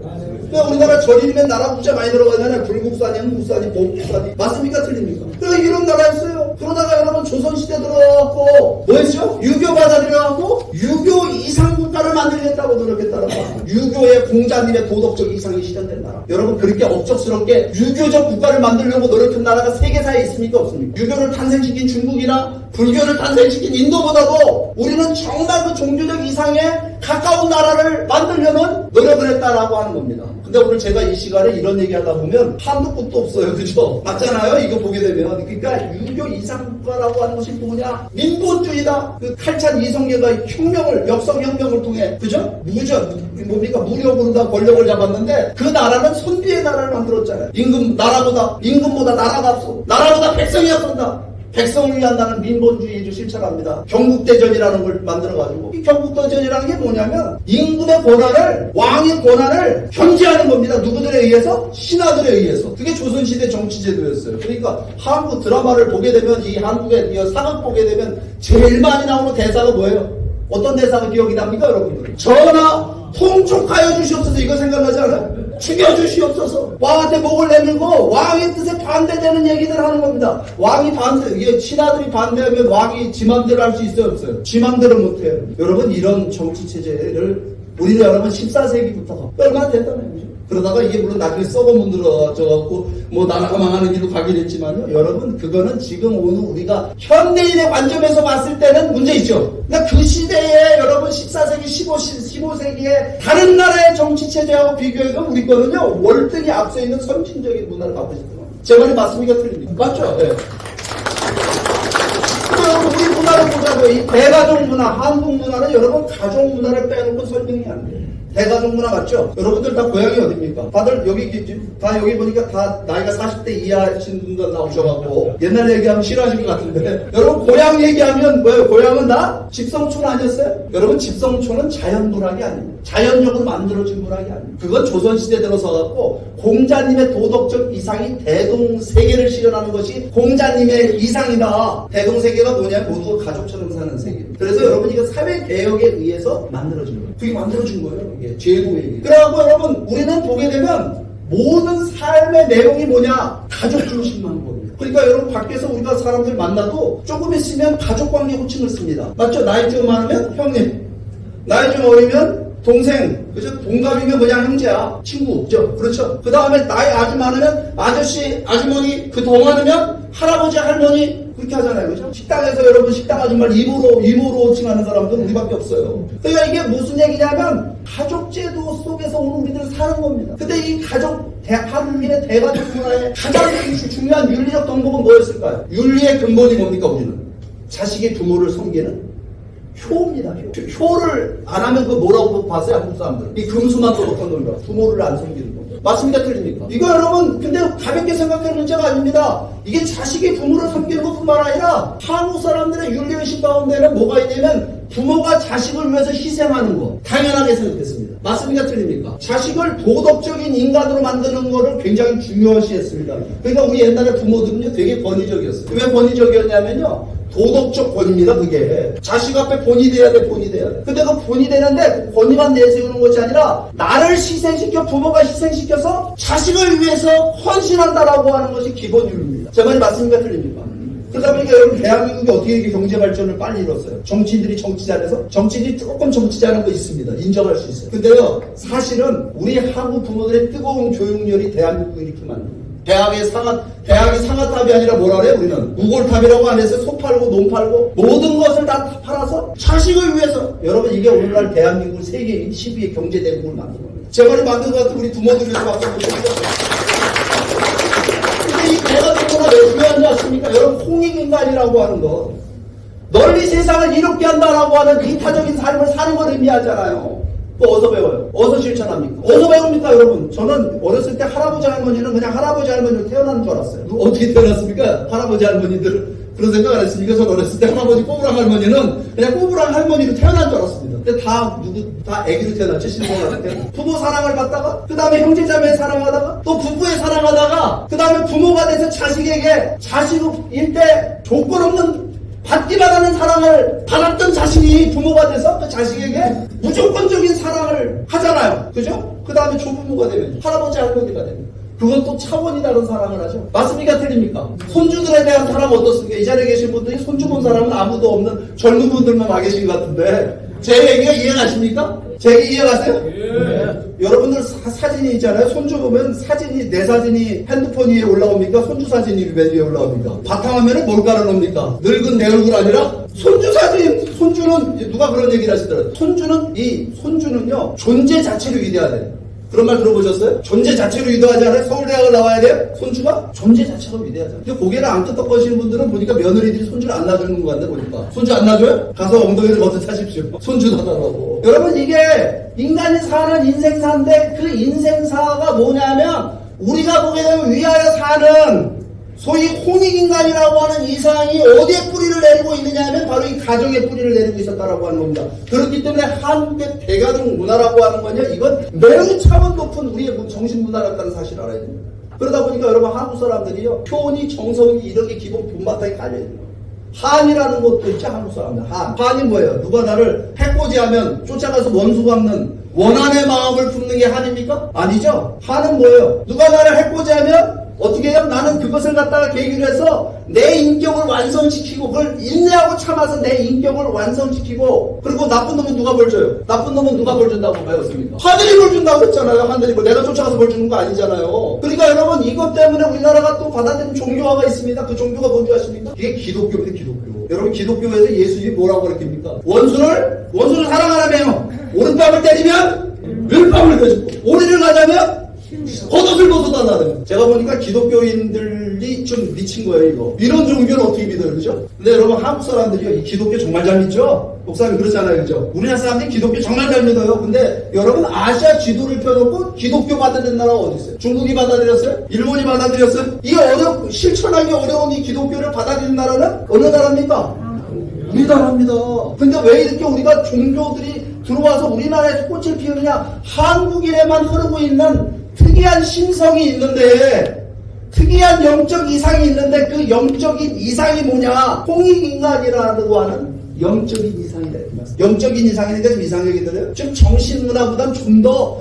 왜 우리나라 전이면 나라 국자 많이 들어가잖아요. 불국사니, 흥국사니, 보국사니. 맞습니까? 틀립니까? 그래 이런 나라였어요. 그러다가 여러분 조선시대 들어가고 뭐 했죠? 유교 받아들여갖고 유교 이상 국가를 만들겠다고 노력했다는 거야. 유교의 공자님의 도덕적 이상이 실현된 나라. 여러분 그렇게 억척스럽게 유교적 국가를 만들려고 노력한 나라가 세계사에 있습니까? 없습니까? 유교를 탄생시킨 중국이나 불교를 탄생시킨 인도보다도 우리는 정말 그 종교적 이상에 가까운 나라를 만들려는 노력을 했다라고 하는 겁니다. 근데 오늘 제가 이 시간에 이런 얘기하다 보면 한도 끝도 없어요. 그죠? 맞잖아요? 이거 보게 되면. 그러니까 유교 이상국가라고 하는 것이 뭐냐? 민본주의다. 그 칼찬 이성계가 혁명을, 역성혁명을 통해, 그죠? 뭡니까? 무력으로 다 권력을 잡았는데 그 나라는 선비의 나라를 만들었잖아요. 임금보다 나라가 앞서. 나라보다 백성이 앞선다. 백성을 위한 나는 민본주의를 실천합니다. 경국대전이라는 걸 만들어가지고 이 경국대전이라는 게 뭐냐면 임금의 권한을 왕의 권한을 견제하는 겁니다. 누구들에 의해서? 신하들에 의해서. 그게 조선시대 정치제도였어요. 그러니까 한국 드라마를 보게 되면 이 한국의 사극 보게 되면 제일 많이 나오는 대사가 뭐예요? 어떤 대사가 기억이 납니까 여러분들? 전하 통촉하여 주시옵소서. 이거 생각나지 않아요? 죽여주시옵소서. 왕한테 목을 내밀고 왕의 뜻에 반대되는 얘기들 하는 겁니다. 왕이 이게 신하들이 반대하면 왕이 지 맘대로 할 수 있어요 없어요? 지 맘대로 못해요. 여러분 이런 정치체제를 우리는 여러분 14세기부터 얼마나 됐다는 얘기죠. 그러다가 이게 물론 나중에 썩어 문드러져갖고 뭐 나라가 망하는 길로 가긴 했지만요. 여러분 그거는 지금 오늘 우리가 현대인의 관점에서 봤을 때는 문제 있죠. 그러니까 그 시대에 여러분 14세기, 15세기에 다른 나라의 정치체제하고 비교해서 우리 거는요. 월등히 앞서 있는 선진적인 문화를 갖고 있는 겁니다. 제 말이 맞습니까? 틀립니까? 맞죠? 네. 여러분 우리 문화를 보자고요. 이 대가족 문화, 한국 문화는 여러분 가족 문화를 빼놓고 설명이 안 돼요. 대가족 문화 맞죠? 여러분들 다 고향이 어딥니까? 다들 여기 보니까 다 나이가 40대 이하신 분들 나오셔갖고 옛날 얘기하면 싫어하실 것 같은데 여러분 고향 얘기하면 뭐예요? 고향은 다 집성촌 아니었어요? 여러분 집성촌은 자연불학이 아닙니다. 자연적으로 만들어진 불학이 아닙니다. 그건 조선시대 들어서갖고 공자님의 도덕적 이상이 대동세계를 실현하는 것이 공자님의 이상이다. 대동세계가 뭐냐면 모두가 가족처럼 사는 세계. 그래서 여러분 이거 사회개혁에 의해서 만들어진 거예요. 그게 만들어진 거예요. 이게 제도의. 그래갖고 여러분 우리는 보게 되면 모든 삶의 내용이 뭐냐? 가족 중심만 겁니다. 그러니까 여러분 밖에서 우리가 사람들 만나도 조금 있으면 가족관계 호칭을 씁니다. 맞죠? 나이 좀 많으면 형님, 나이 좀 어리면 동생, 그죠? 동갑이면 뭐냐? 형제야, 친구, 그죠? 그렇죠? 그 다음에 나이 아주 많으면 아저씨, 아주머니, 그 더 많으면 할아버지, 할머니, 그렇게 하잖아요. 그죠? 식당에서 여러분 식당 아줌마를 이모로 호칭하는 사람들은 우리밖에 없어요. 그러니까 이게 무슨 얘기냐면 가족제도 속에서 오늘 우리들은 사는 겁니다. 근데 이 한민의 대가족 문화의 가장 중요한 윤리적 덕목은 뭐였을까요? 윤리의 근본이 뭡니까 우리는? 자식이 부모를 섬기는 효입니다. 효를 안 하면 그 뭐라고 봤어요? 한국 사람들. 이 금수만 도덕한 겁니다. 부모를 안 섬기는 겁니다. 맞습니까? 틀립니까? 이거 여러분 근데 가볍게 생각할 문제가 아닙니다. 이게 자식이 부모를 섬기는 것뿐만 아니라 한국 사람들의 윤리의식 가운데는 뭐가 있냐면 부모가 자식을 위해서 희생하는 거 당연하게 생각했습니다. 맞습니까? 틀립니까? 자식을 도덕적인 인간으로 만드는 거를 굉장히 중요시했습니다. 그러니까 우리 옛날에 부모들은요 되게 권위적이었어요. 왜 권위적이었냐면요 도덕적 권위입니다. 그게 자식 앞에 본이 돼야 돼. 근데 그 본이 되는데 그 권위만 내세우는 것이 아니라 나를 희생시켜 부모가 희생시켜서 자식을 위해서 헌신한다라고 하는 것이 기본 윤리입니다. 제 말이 맞습니까? 틀립니까? 그러다 보니까 여러분 대한민국이 어떻게 이렇게 경제 발전을 빨리 이뤘어요? 정치인들이 정치 잘해서? 정치인이 조금 정치 잘하는 거 있습니다. 인정할 수 있어요. 근데요 사실은 우리 한국 부모들의 뜨거운 교육열이 대한민국을 이렇게 만듭니다. 대학이 상아탑이 아니라 뭐라 그래요? 우리는 우골탑이라고 안 해서 소 팔고 논 팔고 모든 것을 다 팔아서 자식을 위해서. 여러분 이게 오늘날 대한민국 세계 12의 경제대국을 만든 겁니다. 제 말이 만든 것 같은 우리 부모들을 위해서 박수 한번 쳐주세요. 근데 이 대가족보다 왜 중요하지 않습니까? 여러분 홍익인간이라고 하는 거 널리 세상을 이롭게 한다라고 하는 이타적인 삶을 사는 걸 의미하잖아요. 또 어디서 배워요? 어디서 실천합니까? 어디서 배웁니까 여러분? 저는 어렸을 때 할아버지 할머니는 그냥 할아버지 할머니로 태어난 줄 알았어요. 어떻게 태어났습니까? 할아버지 할머니들 그런 생각 안 했으니까 저는 어렸을 때 할아버지 꼬부랑 할머니는 그냥 꼬부랑 할머니로 태어난 줄 알았습니다. 근데 다 애기로 태어났죠. 신생아한테 때 부모 사랑을 받다가 그 다음에 형제자매 사랑하다가 또 부부의 사랑하다가 그 다음에 부모가 돼서 자식에게 자식일 때 조건 없는 받기만 하는 사랑을 받았던 자신이 부모가 돼서 그 자식에게 무조건적인 사랑을 하잖아요. 그죠? 그 다음에 조부모가 되면 할아버지 할머니가 되면 그건 또 차원이 다른 사랑을 하죠. 맞습니까? 틀립니까? 손주들에 대한 사랑 어떻습니까? 이 자리에 계신 분들이 손주 본 사람은 아무도 없는 젊은 분들만 와 계신 것 같은데 제 얘기가 이해가십니까? 제 얘기 이해가세요? 여러분들 사진이 있잖아요. 손주 보면 사진이, 내 사진이 핸드폰 위에 올라옵니까? 손주 사진이 맨 위에 올라옵니까? 바탕화면에 뭘 깔아놓습니까? 늙은 내 얼굴 아니라 손주 사진! 손주는, 누가 그런 얘기를 하시더라고요. 손주는요, 존재 자체로 위대하대요. 그런 말 들어보셨어요? 존재 자체로 위대하지 않아요? 서울대학을 나와야 돼요? 손주가? 존재 자체로 위대하잖아요. 근데 고개를 안 끄덕거리시는 분들은 보니까 며느리들이 손주를 안 놔주는 것 같네, 보니까. 손주 안 놔줘요? 가서 엉덩이를 먼저 타십시오. 손주 놔달라고. 여러분, 이게 인간이 사는 인생사인데 그 인생사가 뭐냐면 우리가 보게 되면 위하여 사는 소위 홍익인간이라고 하는 이상이 어디에 뿌리를 내리고 있느냐 하면 바로 이 가정에 뿌리를 내리고 있었다라고 하는 겁니다. 그렇기 때문에 한국의 대가족 문화라고 하는 건요, 이건 매우 차원 높은 우리의 정신문화라는 사실을 알아야 됩니다. 그러다 보니까 여러분 한국 사람들이요, 표현이 정성이 이렇게 기본 본바탕에 깔려있는 거예요. 한이라는 것도 있죠, 한국 사람들. 한이 뭐예요? 누가 나를 해코지하면 쫓아가서 원수 갚는 원한의 마음을 품는 게 한입니까? 아니죠. 한은 뭐예요? 누가 나를 해코지하면 어떻게 해요? 나는 그것을 갖다가 계기로 해서 내 인격을 완성시키고 그걸 인내하고 참아서 내 인격을 완성시키고, 그리고 나쁜 놈은 누가 벌 줘요? 나쁜 놈은 누가 벌 준다고 배웠습니까? 하늘이 벌 준다고 했잖아요. 하늘이 벌. 내가 쫓아가서 벌 주는 거 아니잖아요. 그러니까 여러분, 이것 때문에 우리나라가 또 받아들인 종교화가 있습니다. 그 종교가 뭔지 아십니까? 이게 기독교입니다. 기독교. 여러분, 기독교에서 예수님이 뭐라고 가르칩니까? 원수를 사랑하라며요. 오른뺨을 때리면 왼뺨을 내주고, 오리를 가자면 겉옷을 벗어달라는. 제가 보니까 기독교인들이 좀 미친 거예요, 이거. 이런 종교는 어떻게 믿어요, 그죠? 근데 여러분, 한국 사람들이요, 이 기독교 정말 잘 믿죠? 목사님 그렇잖아요, 그죠? 우리나라 사람들이 기독교 정말 잘 믿어요. 근데 여러분, 아시아 지도를 펴놓고 기독교 받아들인 나라가 어디 있어요? 중국이 받아들였어요? 일본이 받아들였어요? 이 실천하기 어려운 이 기독교를 받아들인 나라는 어느 나라입니까? 우리나라입니다. 근데 왜 이렇게 우리가 종교들이 들어와서 우리나라에서 꽃을 피우느냐? 한국인에만 흐르고 있는 특이한 심성이 있는데, 특이한 영적 이상이 있는데 그 영적인 이상이 뭐냐? 홍익인간이라고 하는 영적인 이상이다. 영적인 이상이니까 좀 이상하게 들어요? 좀 정신문화보단 좀 더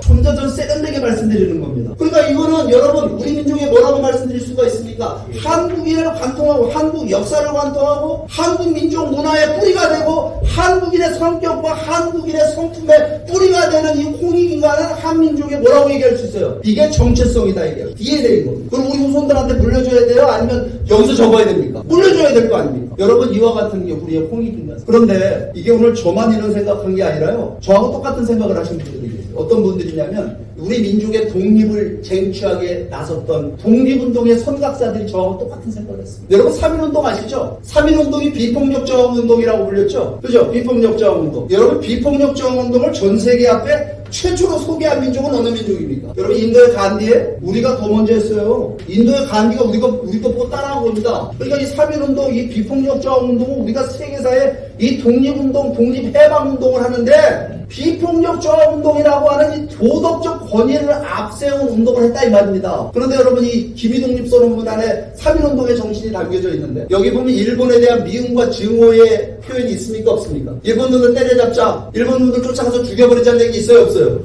세련되게 말씀드리는 겁니다. 그러니까 이거는 여러분, 우리 민족에 뭐라고 말씀드릴 수가 있습니까? 한국인을 관통하고, 한국 역사를 관통하고, 한국 민족 문화의 뿌리가 되고, 한국인의 성격과 한국인의 성품의 뿌리가 되는 이 홍익인간은 한민족에 뭐라고 얘기할 수 있어요? 이게 정체성이다, 이게. DNA인 겁니다. 그럼 우리 후손들한테 물려줘야 돼요? 아니면 여기서 적어야 됩니까? 물려줘야 될 거 아닙니까? 여러분, 이와 같은 게 우리의 홍익인간. 그런데 이게 오늘 저만 이런 생각한 게 아니라요, 저하고 똑같은 생각을 하시는 분들이 계세요. 어떤 분들이냐면 우리 민족의 독립을 쟁취하게 나섰던 독립운동의 선각자들이 저하고 똑같은 생각을 했습니다. 여러분, 3.1운동 아시죠? 3.1운동이 비폭력 저항운동이라고 불렸죠? 그죠? 비폭력 저항운동. 여러분, 비폭력 저항운동을 전 세계 앞에 최초로 소개한 민족은 어느 민족입니까? 여러분, 인도의 간디에 우리가 더 먼저 했어요. 인도의 간디가 우리 거 보고 따라한 겁니다. 그러니까 이 3.1운동, 이 비폭력 저항운동은 우리가 세계사에 이 독립운동, 독립해방운동을 하는데 비폭력 저항운동이라고 하는 이 도덕적 권위를 앞세운 운동을 했다 이 말입니다. 그런데 여러분, 이 기미독립선언문 안에 3.1운동의 정신이 담겨져 있는데 여기 보면 일본에 대한 미움과 증오의 표현이 있습니까? 없습니까? 일본 놈들 때려잡자, 일본 놈들 쫓아가서 죽여버리자는 얘기 있어요? 없어요?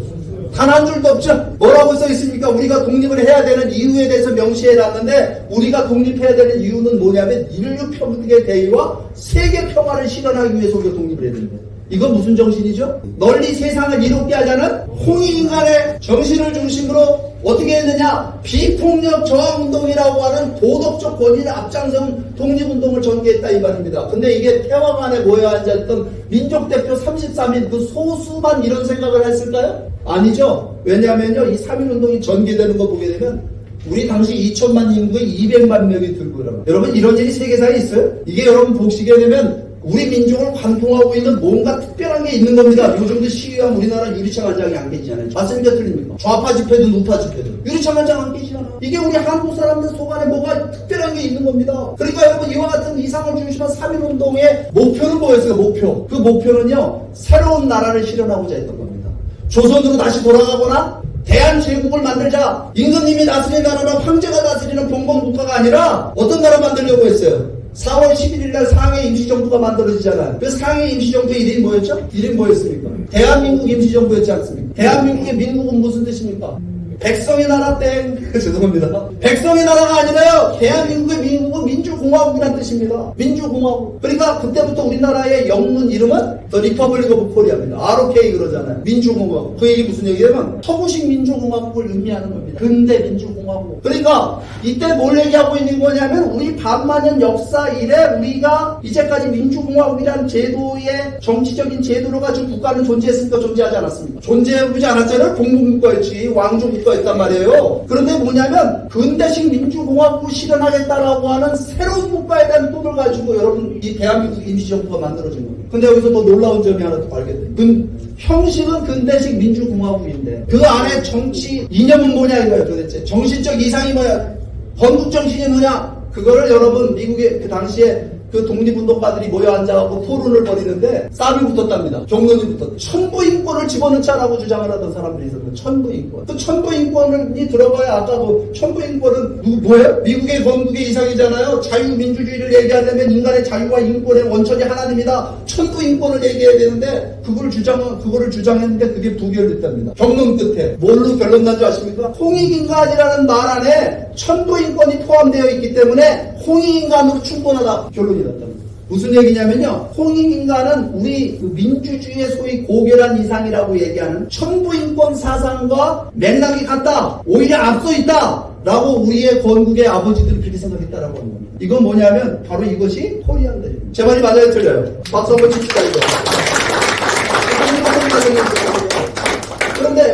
단 한 줄도 없죠? 뭐라고 써 있습니까? 우리가 독립을 해야 되는 이유에 대해서 명시해놨는데, 우리가 독립해야 되는 이유는 뭐냐면 인류 평등의 대의와 세계 평화를 실현하기 위해서 우리가 독립을 해야 되는 거예요. 이건 무슨 정신이죠? 널리 세상을 이롭게 하자는 홍익인간의 정신을 중심으로 어떻게 했느냐? 비폭력 저항운동이라고 하는 도덕적 권위를 앞장서는 독립운동을 전개했다 이 말입니다. 근데 이게 태화관에 모여 앉았던 민족대표 33인 그 소수만 이런 생각을 했을까요? 아니죠. 왜냐하면요, 이 3.1운동이 전개되는 거 보게 되면 우리 당시 2천만 인구에 200만 명이 들고 일어나. 여러분, 이런 일이 세계사에 있어요? 이게 여러분 보시게 되면 우리 민족을 관통하고 있는 뭔가 특별한 게 있는 겁니다. 요즘도 시위하면 우리나라 유리창 한 장이 안 깨지잖아요. 맞습니까? 틀립니까? 좌파 집회도 우파 집회도 유리창 한 장 안 깨지잖아. 이게 우리 한국 사람들 속 안에 뭐가 특별한 게 있는 겁니다. 그러니까 여러분, 이와 같은 이상을 중심한 3.1운동의 목표는 뭐였어요? 목표. 그 목표는요, 새로운 나라를 실현하고자 했던 겁니다. 조선으로 다시 돌아가거나 대한제국을 만들자, 임금님이 다스리는 나라나 황제가 다스리는 봉건국가가 아니라 어떤 나라 만들려고 했어요? 4월 11일 날 상해 임시정부가 만들어지잖아요. 그 상해 임시정부의 이름이 뭐였죠? 이름이 뭐였습니까? 대한민국 임시정부였지 않습니까? 대한민국의 민국은 무슨 뜻입니까? 백성의 나라 땡. 죄송합니다. 백성의 나라가 아니라요. 대한민국의 민국은 민주공화국이라는 뜻입니다. 민주공화국. 그러니까 그때부터 우리나라의 영문 이름은 The Republic of Korea입니다. ROK 그러잖아요. 민주공화국. 그 얘기 무슨 얘기냐면 서구식 민주공화국을 의미하는 겁니다. 근대 민주공화국. 그러니까 이때 뭘 얘기하고 있는 거냐면 우리 반만년 역사 이래 우리가 이제까지 민주공화국이라는 제도의 정치적인 제도로 가지고 국가는 존재했습니까? 존재하지 않았습니까? 존재하지 않았잖아요. 공무국가였지. 왕조국가였단 말이에요. 그런데 뭐냐면 근대식 민주공화국을 실현하겠다라고 하는 새로운 국가에 대한 꿈을 가지고 여러분 이 대한민국 임시정부가 만들어진 겁니다. 근데 여기서 더 놀라운 점이 하나 더 발견돼요. 형식은 근대식 민주공화국인데 그 안에 정치 이념은 뭐냐 이거예요. 도대체 정신적 이상이 뭐야, 건국정신이 뭐냐, 그거를 여러분 미국의 그 당시에 그 독립운동가들이 모여 앉아갖고 토론을 벌이는데 싸움이 붙었답니다. 경론이 붙었다. 천부인권을 집어넣자라고 주장을 하던 사람들이 있었는데 천부인권. 그 천부인권이 들어가야 아까 그 천부인권은 뭐예요? 미국의 건국의 이상이잖아요. 자유민주주의를 얘기하려면 인간의 자유와 인권의 원천이 하나입니다. 천부인권을 얘기해야 되는데 그거를 주장했는데 그게 부결됐답니다. 경론 끝에 뭘로 결론 난 줄 아십니까? 홍익인간이라는 말 안에 천부인권이 포함되어 있기 때문에 홍익인간으로 충분하다 결론이 났답니다. 무슨 얘기냐면요, 홍익인간은 우리 그 민주주의의 소위 고결한 이상이라고 얘기하는 천부인권 사상과 맥락이 같다, 오히려 앞서 있다 라고 우리의 건국의 아버지들이 그렇게 생각했다라고 하는 겁니다. 이건 뭐냐면 바로 이것이 코리안들입니다. 제 말이 맞아요 틀려요? 박수 한번 칩시다. 이거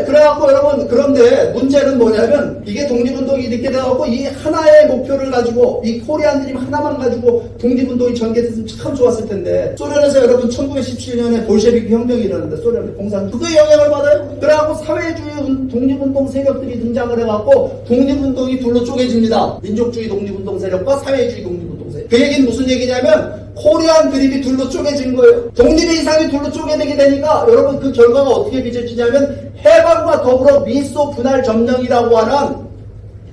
그래갖고 여러분, 그런데 문제는 뭐냐면 이게 독립운동이 이렇게 돼갖고 이 하나의 목표를 가지고 이 코리안들이 하나만 가지고 독립운동이 전개됐으면 참 좋았을 텐데, 소련에서 여러분 1917년에 볼셰비크 혁명이 일어났는데 소련의 공산 그거에 영향을 받아요. 그래갖고 사회주의 독립운동 세력들이 등장을 해갖고 독립운동이 둘로 쪼개집니다. 민족주의 독립운동 세력과 사회주의 독립운동 세력. 그 얘기는 무슨 얘기냐면 코리안 드립이 둘로 쪼개진 거예요. 독립의 이상이 둘로 쪼개되게 되니까 여러분 그 결과가 어떻게 빚어지냐면 해방과 더불어 미소 분할 점령이라고 하는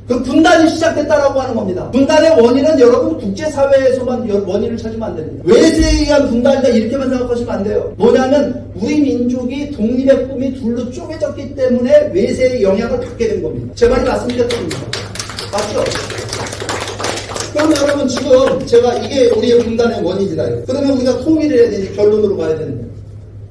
그 분단이 시작됐다라고 하는 겁니다. 분단의 원인은 여러분 국제사회에서만 원인을 찾으면 안 됩니다. 외세에 의한 분단이다 이렇게만 생각하시면 안 돼요. 뭐냐면 우리 민족이 독립의 꿈이 둘로 쪼개졌기 때문에 외세의 영향을 받게 된 겁니다. 제 말이 맞습니까? 맞죠? 그럼 여러분 지금 제가 이게 우리의 분단의 원인이다. 그러면 우리가 통일을 해야 되지, 결론으로 가야 되는데.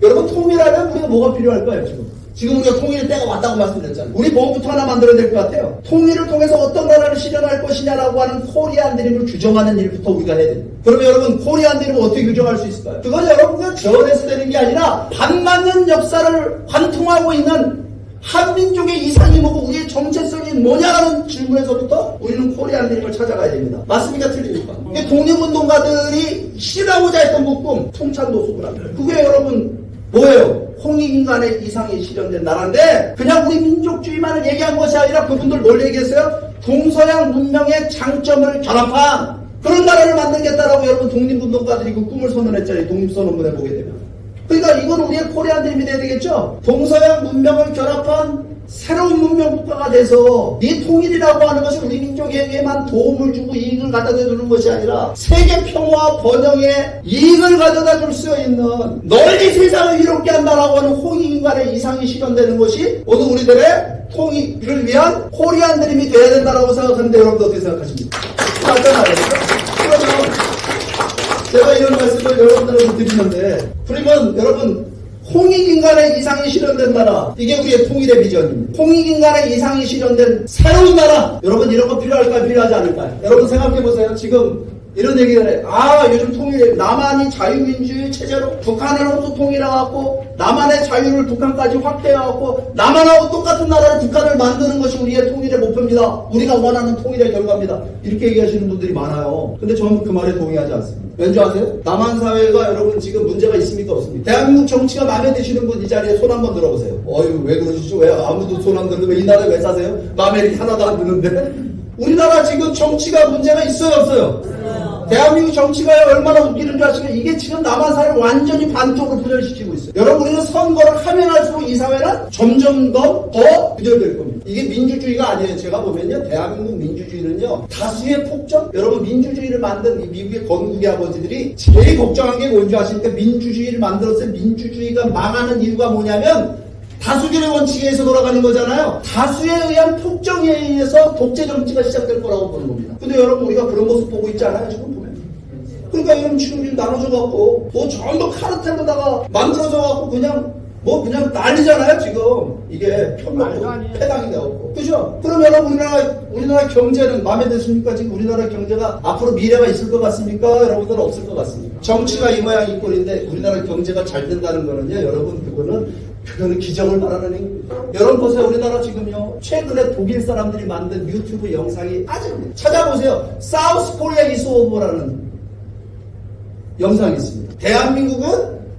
여러분 통일하려면 우리가 뭐가 필요할까요 지금? 지금 우리가 통일의 때가 왔다고 말씀드렸잖아요. 우리 뭐부터 하나 만들어야 될 것 같아요. 통일을 통해서 어떤 나라를 실현할 것이냐라고 하는 코리안 드림을 규정하는 일부터 우리가 해야 됩니다. 그러면 여러분 코리안 드림을 어떻게 규정할 수 있을까요? 그건 여러분과 전에서 되는 게 아니라 반만년 역사를 관통하고 있는 한민족의 이상이 뭐고 우리의 정체성이 뭐냐라는 질문에서부터 우리는 코리안 드림을 찾아가야 됩니다. 맞습니까? 틀립니까? 이게 독립운동가들이 실현하고자 했던 그 꿈, 통찬도수구나. 그게 여러분 뭐예요? 홍익인간의 이상이 실현된 나라인데 그냥 우리 민족주의만을 얘기한 것이 아니라 그분들 뭘 얘기했어요? 동서양 문명의 장점을 결합한 그런 나라를 만들겠다라고 여러분 독립운동가들이 그 꿈을 선언했잖아요. 독립선언문에 보게 되면. 그러니까 이건 우리의 코리안 드림이 돼야 되겠죠? 동서양 문명을 결합한 새로운 문명 국가가 돼서 이 통일이라고 하는 것이 우리 민족에게만 도움을 주고 이익을 가져다 주는 것이 아니라 세계 평화와 번영에 이익을 가져다 줄 수 있는 널리 세상을 이롭게 한다라고 하는 홍익인간의 이상이 실현되는 것이 오늘 우리들의 통일을 위한 코리안 드림이 돼야 된다라고 생각하는데 여러분들 어떻게 생각하십니까? 맞잖아요. 그러면 제가 이런 말씀을 여러분들한테 드리는데, 그러면 여러분 홍익인간의 이상이 실현된 나라, 이게 우리의 통일의 비전입니다. 홍익인간의 이상이 실현된 새로운 나라, 여러분 이런 거 필요할까요? 필요하지 않을까요? 여러분 생각해보세요. 지금 이런 얘기를 해. 요즘 통일, 남한이 자유민주주의 체제로 북한으로부터 통일해갖고 남한의 자유를 북한까지 확대해갖고 남한하고 똑같은 나라를 북한을 만드는 것이 우리의 통일의 목표입니다. 우리가 원하는 통일의 결과입니다. 이렇게 얘기하시는 분들이 많아요. 근데 저는 그 말에 동의하지 않습니다. 왠지 아세요? 남한 사회가 여러분 지금 문제가 있습니까? 없습니까? 대한민국 정치가 마음에 드시는 분 이 자리에 손 한번 들어보세요. 왜 그러시죠? 왜 아무도 손 안 들고 이 나라에 왜 사세요? 마음에 이렇게 하나도 안 드는데? 우리나라 지금 정치가 문제가 있어요? 없어요? 대한민국 정치가 얼마나 웃기는 줄 아시면 이게 지금 남한 사회를 완전히 반쪽으로 분열시키고 있어요. 여러분 우리는 선거를 하면 할수록 이 사회는 점점 더 분열될 겁니다. 이게 민주주의가 아니에요. 제가 보면요. 대한민국 민주주의는요. 다수의 폭정? 여러분 민주주의를 만든 이 미국의 건국의 아버지들이 제일 걱정한 게 뭔지 아십니까? 민주주의를 만들었을 때 민주주의가 망하는 이유가 뭐냐면 다수결의 원칙에 의해서 돌아가는 거잖아요. 다수에 의한 폭정에 의해서 독재 정치가 시작될 거라고 보는 겁니다. 근데 여러분 우리가 그런 모습 보고 있지 않아요? 지금 보면. 그러니까 여러분 지금 나눠져갖고 뭐 전부 카르텔로다가 만들어져갖고 그냥 난리잖아요 지금. 이게 편먹고 패당이 되었고 그죠? 그럼 여러분 우리나라 경제는 마음에 드십니까? 지금 우리나라 경제가 앞으로 미래가 있을 것 같습니까? 여러분들은 없을 것 같습니까? 정치가 이 모양 이 꼴인데 우리나라 경제가 잘 된다는 거는요 여러분 그거는 기적을 말하는 행위입니다. 여러분 보세요. 우리나라 지금요. 최근에 독일 사람들이 만든 유튜브 영상이 아주 찾아보세요. 사우스 코리아 이소오버라는 영상이 있습니다. 대한민국은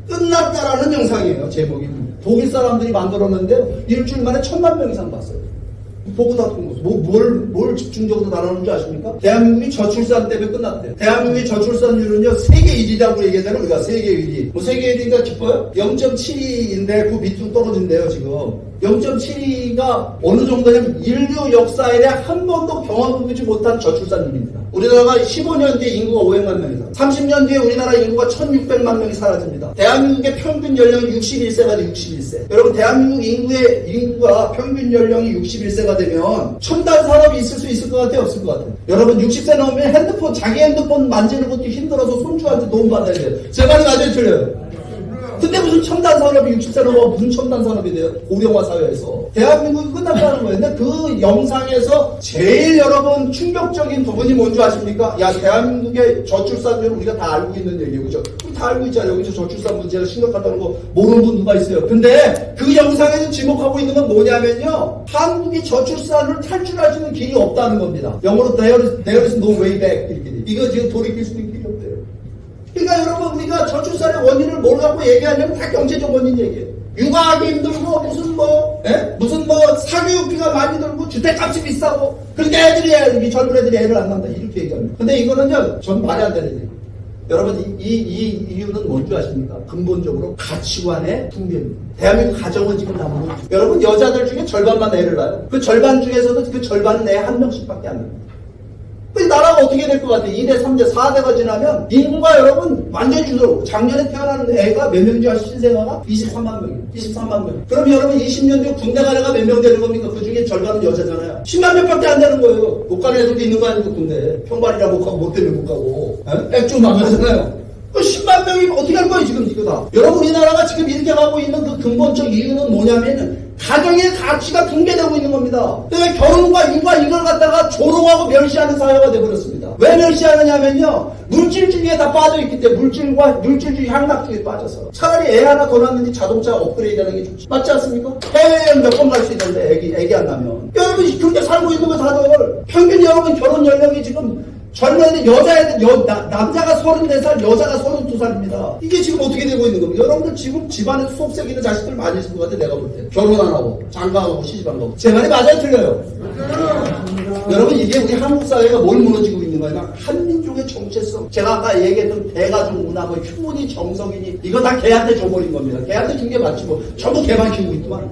끝났다라는 영상이에요. 제목이. 독일 사람들이 만들었는데 일주일 만에 1000만 명 이상 봤어요. 보고 다 뭘 집중적으로 다루는 줄 아십니까? 대한민국이 저출산 때문에 끝났대요. 대한민국의 저출산율은요, 세계 1위라고 얘기하잖아요. 우리가 세계 1위. 뭐 세계 1위가 기뻐요? 0.72인데 그 밑으로 떨어진대요, 지금. 0.72가 어느 정도냐면 인류 역사에 한 번도 경험해보지 못한 저출산율입니다. 우리나라가 15년 뒤에 인구가 500만 명이다. 30년 뒤에 우리나라 인구가 1600만 명이 사라집니다. 대한민국의 평균 연령이 61세가 돼, 61세. 여러분, 대한민국 인구가 평균 연령이 61세가 되면 첨단 산업이 있을 수 있을 것 같아요? 없을 것 같아요? 여러분, 60세 넘으면 자기 핸드폰 만지는 것도 힘들어서 손주한테 도움 받아야 돼요. 제 말이 완전히 틀려요. 근데 무슨 첨단 산업이 60세 넘어 무슨 첨단 산업이 돼요? 고령화 사회에서. 대한민국이 끝났다는 거예요. 근데 그 영상에서 제일 여러분 충격적인 부분이 뭔지 아십니까? 야, 대한민국의 저출산율 우리가 다 알고 있는 얘기예요. 그죠? 우리 다 알고 있잖아요. 여기서 저출산 문제가 심각하다는 거 모르는 분 누가 있어요? 근데 그 영상에서 지목하고 있는 건 뭐냐면요. 한국이 저출산을 탈출할 수 있는 길이 없다는 겁니다. 영어로 there is no way back 이렇게 돼. 이거 지금 돌이킬 수 있는 길이 없대요. 그러니까 여러분 우리가 저출산의 원인을 뭘 갖고 얘기하냐면 다 경제적 원인 얘기예요. 육아하기 힘들고 무슨 사교육비가 많이 들고 주택값이 비싸고 그러니까 젊은 애들이 애를 안 낳는다 이렇게 얘기합니다. 근데 이거는요 전 말이 안 되는 얘기예요. 여러분 이 이유는 뭔지 아십니까? 근본적으로 가치관의 붕괴입니다. 대한민국 가정은 지금 나무고 여러분 여자들 중에 절반만 애를 낳아요. 그 절반 중에서도 그 절반은 애 한 명씩밖에 안 낳습니다. 그 나라가 어떻게 될 것 같아요? 2대, 3대, 4대가 지나면 인구가 여러분 완전히 줄어들고 작년에 태어나는 애가 몇 명인지 아시죠? 신생아가 23만 명이에요. 23만 명. 그럼 여러분 20년 뒤에 군대 가는 애가 몇 명 되는 겁니까? 그 중에 절반은 여자잖아요. 10만 명밖에 안 되는 거예요. 못 가는 애들도 있는 거 아닙니까? 군대. 평발이라 못 가고 뭐 때문에 못 가고. 액주 망하잖아요. 그 10만 명이 어떻게 할 거예요 지금 이거 다. 여러분 우리나라가 지금 이렇게 가고 있는 그 근본적 이유는 뭐냐면 가정의 가치가 붕괴되고 있는 겁니다. 근데 결혼과 육아 이걸 갖다가 조롱하고 멸시하는 사회가 되어버렸습니다. 왜 멸시하느냐면요. 물질주의에 다 빠져있기 때문에 물질주의 향락주의에 빠져서 차라리 애 하나 더 낳는지 자동차 업그레이드하는 게 좋지. 맞지 않습니까? 해외여행 몇 번 갈 수 있는데 애기 안 낳으면. 여러분 그렇게 살고 있는 거 다들. 평균 여러분 결혼 연령이 지금 젊은 애들 남자가 34살, 여자가 32살입니다. 이게 지금 어떻게 되고 있는 겁니까? 여러분들 지금 집안에 수업생 있는 자식들 많이 있을 것 같아, 내가 볼 때. 결혼 안 하고, 장가 안 하고, 시집 안 가고. 제 말이 맞아요, 틀려요? 여러분, 이게 우리 한국 사회가 뭘 무너지고 있는 거냐? 한민족의 정체성. 제가 아까 얘기했던 대가족 문화, 뭐 휴문이, 정석이니, 이거 다 걔한테 줘버린 겁니다. 걔한테 준 게 맞지 뭐. 전부 걔만 키우고 있더만.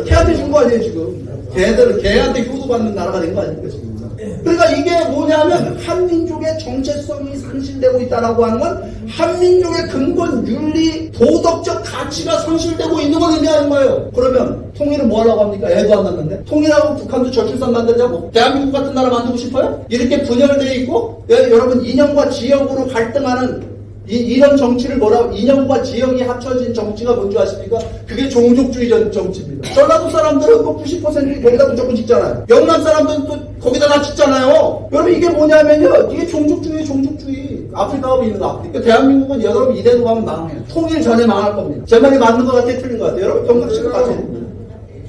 걔한테 준 거 아니에요, 지금. 걔한테 효도받는 나라가 된 거 아닙니까, 지금. 그러니까 이게 뭐냐면 한민족의 정체성이 상실되고 있다라고 하는 건 한민족의 근본 윤리 도덕적 가치가 상실되고 있는 걸 의미하는 거예요. 그러면 통일은 뭐 하려고 합니까? 애도 안 낳는데? 통일하고 북한도 저출산 만들자고? 대한민국 같은 나라 만들고 싶어요? 이렇게 분열되어 있고 여러분 이념과 지역으로 갈등하는 이런 정치를 이념과 지역이 합쳐진 정치가 뭔지 아십니까? 그게 종족주의 정치입니다. 전라도 사람들은 90%이 거기다 무조건 짓잖아요. 영남 사람들은 또 거기다 다 짓잖아요. 여러분 이게 뭐냐면요. 이게 종족주의. 아프리카가 있는 아프리카. 대한민국은 여러분 이대로 가면 망해요. 통일 전에 망할 겁니다. 제 말이 맞는 것 같아요? 틀린 것 같아요? 여러분 경각심을 가져야 됩니다.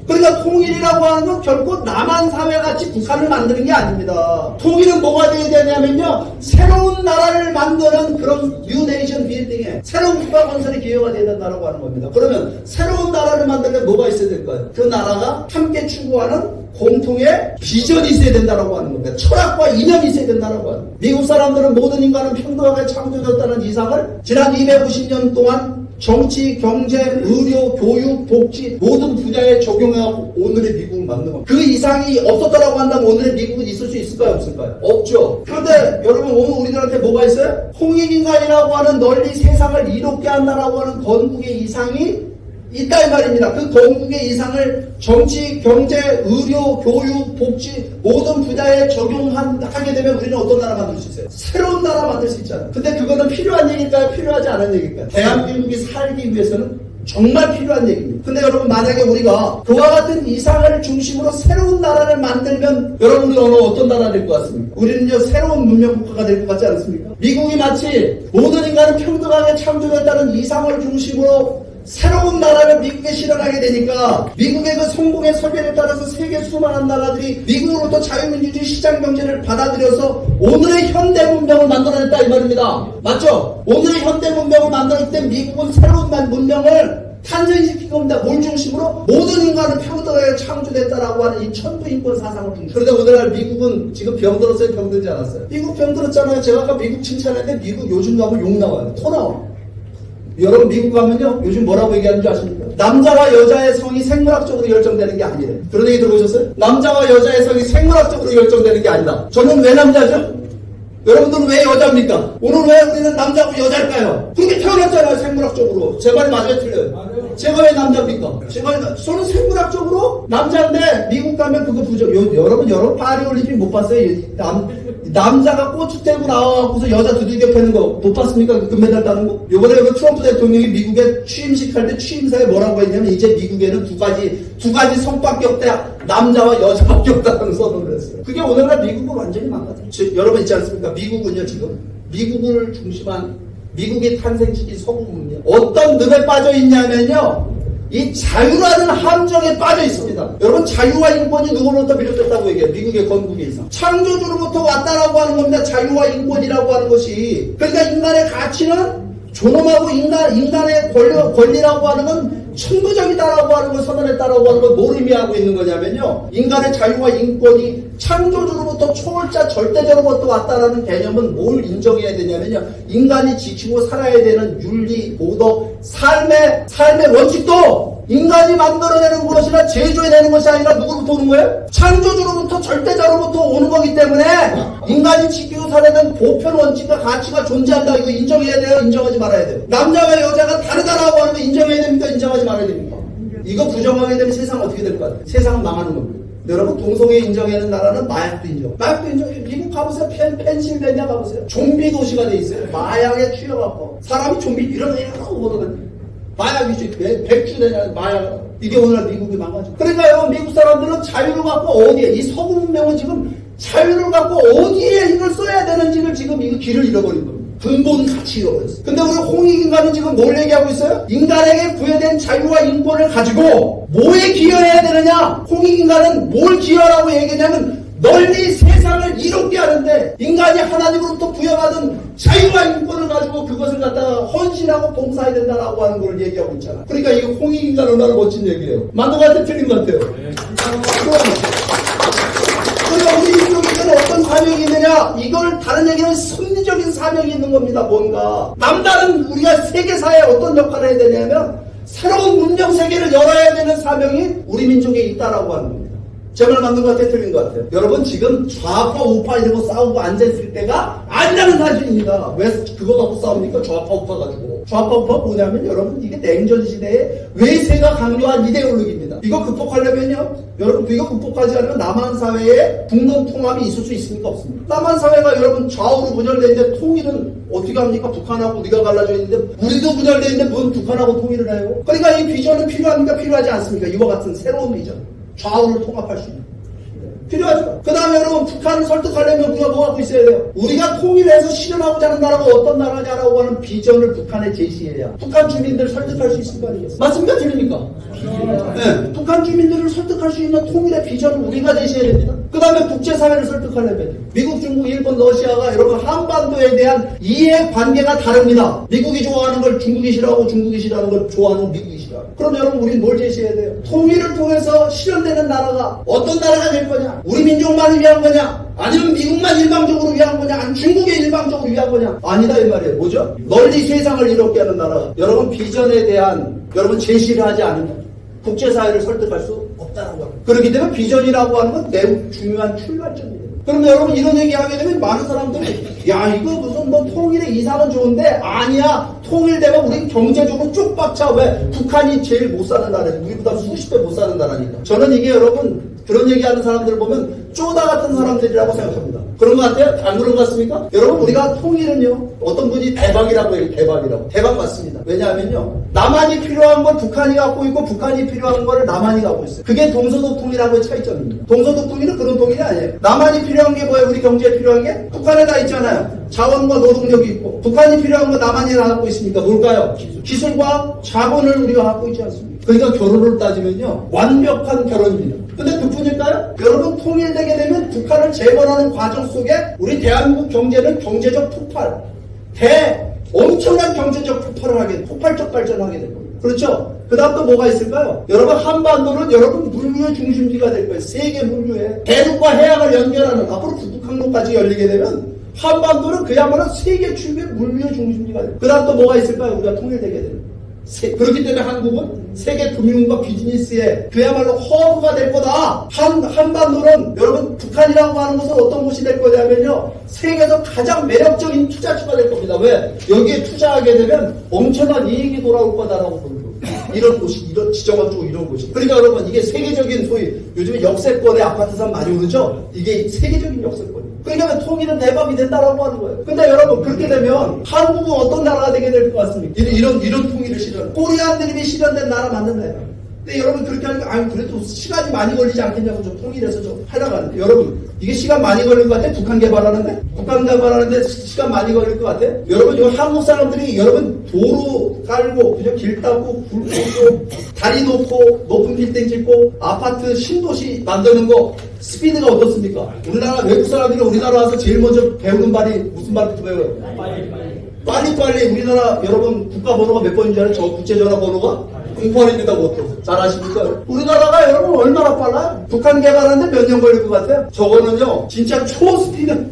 그러니까 통일이라고 하는 건 결코 남한 사회같이 북한을 만드는 게 아닙니다. 통일은 뭐가 되어야 되냐면요, 새로운 나라를 만드는 그런 뉴네이션 빌딩에 새로운 국가 건설의 기회가 되어야 된다고 하는 겁니다. 그러면 새로운 나라를 만들려면 뭐가 있어야 될까요? 그 나라가 함께 추구하는 공통의 비전이 있어야 된다고 하는 겁니다. 철학과 이념이 있어야 된다고 하는 겁니다. 미국 사람들은 모든 인간은 평등하게 창조됐다는 이상을 지난 250년 동안 정치, 경제, 의료, 교육, 복지 모든 분야에 적용해갖고 오늘의 미국을 만든 겁니다. 그 이상이 없었다라고 한다면 오늘의 미국은 있을 수 있을까요? 없을까요? 없죠. 그런데 여러분 오늘 우리들한테 뭐가 있어요? 홍익인간이라고 하는 널리 세상을 이롭게 한다라고 하는 건국의 이상이 있다 이 말입니다. 그 건국의 이상을 정치, 경제, 의료, 교육, 복지 모든 분야에 적용하게 되면 우리는 어떤 나라 만들 수 있어요? 새로운 나라 만들 수 있잖아요. 근데 그거는 필요한 얘기일까요? 필요하지 않은 얘기일까요? 대한민국이 살기 위해서는 정말 필요한 얘기입니다. 근데 여러분 만약에 우리가 그와 같은 이상을 중심으로 새로운 나라를 만들면 여러분 우리 어떤 나라 될 것 같습니까? 우리는요 새로운 문명국가가 될 것 같지 않습니까? 미국이 마치 모든 인간은 평등하게 창조됐다는 이상을 중심으로 새로운 나라를 미국에 실현하게 되니까 미국의 그 성공의 설계를 따라서 세계 수많은 나라들이 미국으로부터 자유민주주의 시장경제를 받아들여서 오늘의 현대 문명을 만들어냈다 이 말입니다. 맞죠? 오늘의 현대 문명을 만들었을 때 미국은 새로운 문명을 탄생시킨 겁니다. 뭘 중심으로? 모든 인간은 평등하게 창조됐다라고 하는 이 천부인권 사상을 중심으로. 그런데 오늘날 미국은 지금 병들었어요? 병들지 않았어요? 미국 병들었잖아요. 제가 아까 미국 칭찬했는데 미국 요즘 가면 욕 나와요. 토 나와요. 여러분 미국 가면요 요즘 뭐라고 얘기하는 줄 아십니까? 남자와 여자의 성이 생물학적으로 결정되는 게 아니래. 그런 얘기 들어보셨어요? 남자와 여자의 성이 생물학적으로 결정되는 게 아니다. 저는 왜 남자죠? 여러분들은 왜 여자입니까? 오늘 왜 우리는 남자고 여자일까요? 그렇게 태어났잖아요 생물학적으로. 제 말이 맞아요 틀려요? 맞아요. 제가 왜 남자입니까? 저는 생물학적으로 남자인데 미국 가면 그거 부정. 여러분 파리올림픽 못 봤어요? 남자가 고추 떼고 나와갖고서 여자 두들겨 패는 거 못 봤습니까? 금메달 따는 거? 요번에 트럼프 대통령이 미국에 취임식 할 때 취임사에 뭐라고 했냐면 이제 미국에는 두 가지 성밖에 없다. 남자와 여자밖에 없다는 선언을 했어요. 그게 오늘날 미국을 완전히 망가져요. 여러분 있지 않습니까? 미국은요 지금 미국을 중심한 미국의 탄생시킨 서구문명 어떤 늪에 빠져 있냐면요 이 자유라는 함정에 빠져 있습니다. 여러분 자유와 인권이 누구로부터 비롯됐다고 얘기해요? 미국의 건국의 이상. 창조주로부터 왔다라고 하는 겁니다. 자유와 인권이라고 하는 것이. 그러니까 인간의 가치는 존엄하고 인간의 권리라고 하는 건 천부적이다라고 하는 걸 선언했다라고 하는 건 뭘 의미하고 있는 거냐면요. 인간의 자유와 인권이 창조주로부터 초월자 절대적으로부터 왔다라는 개념은 뭘 인정해야 되냐면요. 인간이 지키고 살아야 되는 윤리, 도덕, 삶의 원칙도 인간이 만들어내는 것이나 제조해내는 것이 아니라 누구로부터 오는 거예요? 창조주로부터 절대자로부터 오는 거기 때문에 인간이 지키고 살아야 되는 보편 원칙과 가치가 존재한다. 이거 인정해야 돼요? 인정하지 말아야 돼요? 남자와 여자가 다르다라고 하는 거 인정해야 됩니까? 인정하지 말아야 됩니까? 이거 부정하게 되면 세상은 어떻게 될 것 같아요? 세상은 망하는 겁니다. 여러분 동성애 인정하는 나라는 마약도 인정. 마약도 인정해. 미국 가보세요. 펜실베니아 가보세요. 좀비 도시가 돼 있어요. 마약에 취해갖고 사람이 좀비 이러고 보거든요. 마약이지. 백주 되냐 마약. 이게 오늘날 미국이 망가져. 그러니까요 미국 사람들은 자유를 갖고 어디에 이 서구 문명은 지금 자유를 갖고 어디에 이걸 써야 되는지를 지금 이거 길을 잃어버린 겁니다. 근본 가치 잃어버렸어요. 근데 우리 홍익인간은 지금 뭘 얘기하고 있어요? 인간에게 부여된 자유와 인권을 가지고 뭐에 기여해야 되느냐? 홍익인간은 뭘 기여하라고 얘기하냐면 널리 세상을 이롭게 하는데 인간이 하나님으로부터 부여받은 자유와 인권을 가지고 그것을 갖다가 헌신하고 봉사해야 된다라고 하는 걸 얘기하고 있잖아. 그러니까 이거 홍익인간 얼마나 멋진 얘기예요. 맞는 것 같아요? 틀린 것 같아요? 그러니까 우리 민족에게는 어떤 사명이 있느냐? 이걸 다른 얘기는 섭리적인 사명이 있는 겁니다. 뭔가 남다른 우리가 세계사에 어떤 역할을 해야 되냐면 새로운 문명 세계를 열어야 되는 사명이 우리 민족에 있다라고 하는 겁니다. 제 말 맞는 것 같아요? 틀린 것 같아요? 여러분 지금 좌파 우파 이러고 싸우고 앉아있을 때가 아니라는 사실입니다. 왜 그거 갖고 싸웁니까? 좌파 우파 가지고. 좌파 우파 뭐냐면 여러분 이게 냉전 시대에 외세가 강요한 이데올로기입니다. 이거 극복하려면요 여러분 이거 극복하지 않으면 남한 사회에 국론 통합이 있을 수 있습니까? 없습니까? 남한 사회가 여러분 좌우로 분열되는데 통일은 어떻게 합니까? 북한하고 우리가 갈라져 있는데 우리도 분열되어 있는데 뭔 북한하고 통일을 해요? 그러니까 이 비전은 필요합니까? 필요하지 않습니까? 이와 같은 새로운 비전 좌우를 통합할 수 있는 필요하죠. 그 다음에 여러분 북한을 설득하려면 우리가 뭐 갖고 있어야 돼요? 우리가 통일해서 실현하고자 하는 나라가 어떤 나라냐라고 하는 비전을 북한에 제시해야 북한 주민들을 설득할 수 있을 거 아니겠어요? 맞습니까? 틀립니까? 네. 북한 주민들을 설득할 수 있는 통일의 비전을 우리가 제시해야 됩니다. 그 다음에 국제사회를 설득하려면 미국, 중국, 일본, 러시아가 여러분 한반도에 대한 이해관계가 다릅니다. 미국이 좋아하는 걸 중국이 싫어하고 중국이 싫어하는 걸 좋아하는 미국이 싫어하고. 그럼 여러분 우리는 뭘 제시해야 돼요? 통일을 통해서 실현되는 나라가 어떤 나라가 될 거냐? 우리 민족만을 위한 거냐? 아니면 미국만 일방적으로 위한 거냐? 아니면 중국에 일방적으로 위한 거냐? 아니다 이 말이에요. 뭐죠? 널리 세상을 이롭게 하는 나라. 여러분 비전에 대한 여러분 제시를 하지 않으면 국제사회를 설득할 수 없다는 거예요. 그렇기 때문에 비전이라고 하는 건 매우 중요한 출발점이에요. 그럼 여러분 이런 얘기하게 되면 많은 사람들이 야 이거 무슨 뭐 통일의 이상은 좋은데 아니야 통일되면 우리 경제적으로 쭉 빡차. 왜? 북한이 제일 못 사는 나라니까. 우리보다 수십 배 못 사는 나라니까. 저는 이게 여러분 그런 얘기하는 사람들을 보면 쪼다 같은 사람들이라고 생각합니다. 그런 것 같아요? 안 그런 것 같습니까? 여러분 우리가 통일은요 어떤 분이 대박이라고 해요. 대박이라고. 대박 맞습니다. 왜냐하면요 남한이 필요한 걸 북한이 갖고 있고 북한이 필요한 걸 남한이 갖고 있어요. 그게 동서독통이라고의 차이점입니다. 동서독통일은 그런 통일이 아니에요. 남한이 필요한 게 뭐예요? 우리 경제에 필요한 게? 북한에 다 있잖아요. 자원과 노동력이 있고 북한이 필요한 거 남한이 다 갖고 있으니까 뭘까요? 기술과 자본을 우리가 갖고 있지 않습니까? 그러니까 결혼을 따지면요 완벽한 결혼입니다. 근데 그뿐일까요? 여러분 통일되게 되면 북한을 재건하는 과정 속에 우리 대한민국 경제는 경제적 폭발, 엄청난 경제적 폭발을 하게 돼. 폭발적 발전하게 될 겁니다. 그렇죠? 그 다음 또 뭐가 있을까요? 여러분 한반도는 여러분 물류의 중심지가 될 거예요. 세계 물류의 대륙과 해양을 연결하는 앞으로 북극 항로까지 열리게 되면 한반도는 그야말로 세계 최고의 물류의 중심지가 돼요. 그 다음 또 뭐가 있을까요? 우리가 통일되게 되면 그렇기 때문에 한국은 세계 금융과 비즈니스의 그야말로 허브가 될 거다. 한반도는 여러분 북한이라고 하는 것은 어떤 곳이 될 거냐면요 세계에서 가장 매력적인 투자처가 될 겁니다. 왜? 여기에 투자하게 되면 엄청난 이익이 돌아올 거다라고 보는 거예요. 이런 곳이 이런 지정학적으로 이런 곳이. 그러니까 여러분 이게 세계적인 소위 요즘에 역세권의 아파트 산 많이 오르죠? 이게 세계적인 역세권. 그러니까 통일은 대박이 된다라고 하는 거예요. 근데 여러분 그렇게 되면 한국은 어떤 나라가 되게 될 것 같습니까? 이런 통일을 실현. 코리안 드림이 실현된 나라 맞는데요. 근데 여러분 그렇게 하니까 그래도 시간이 많이 걸리지 않겠냐고 좀 통일해서 좀 하려고 하는데 여러분 이게 시간 많이 걸릴 것 같아? 북한 개발하는데 시간 많이 걸릴 것 같아? 여러분 이 한국 사람들이 여러분 도로 깔고 그냥 길 닦고 굴 꽂고 다리 놓고 높은 빌딩 짓고 아파트 신도시 만드는 거 스피드가 어떻습니까? 우리나라 외국 사람들이 우리나라 와서 제일 먼저 배우는 말이 무슨 말부터 배워요? 빨리 우리나라 여러분 국가 번호가 몇 번인지 알아요? 저 국제전화 번호가? 08입니다 그것도. 잘 아십니까? 우리나라가 여러분 얼마나 빨라요? 북한 개발하는데 몇 년 걸릴 것 같아요? 저거는요 진짜 초스피드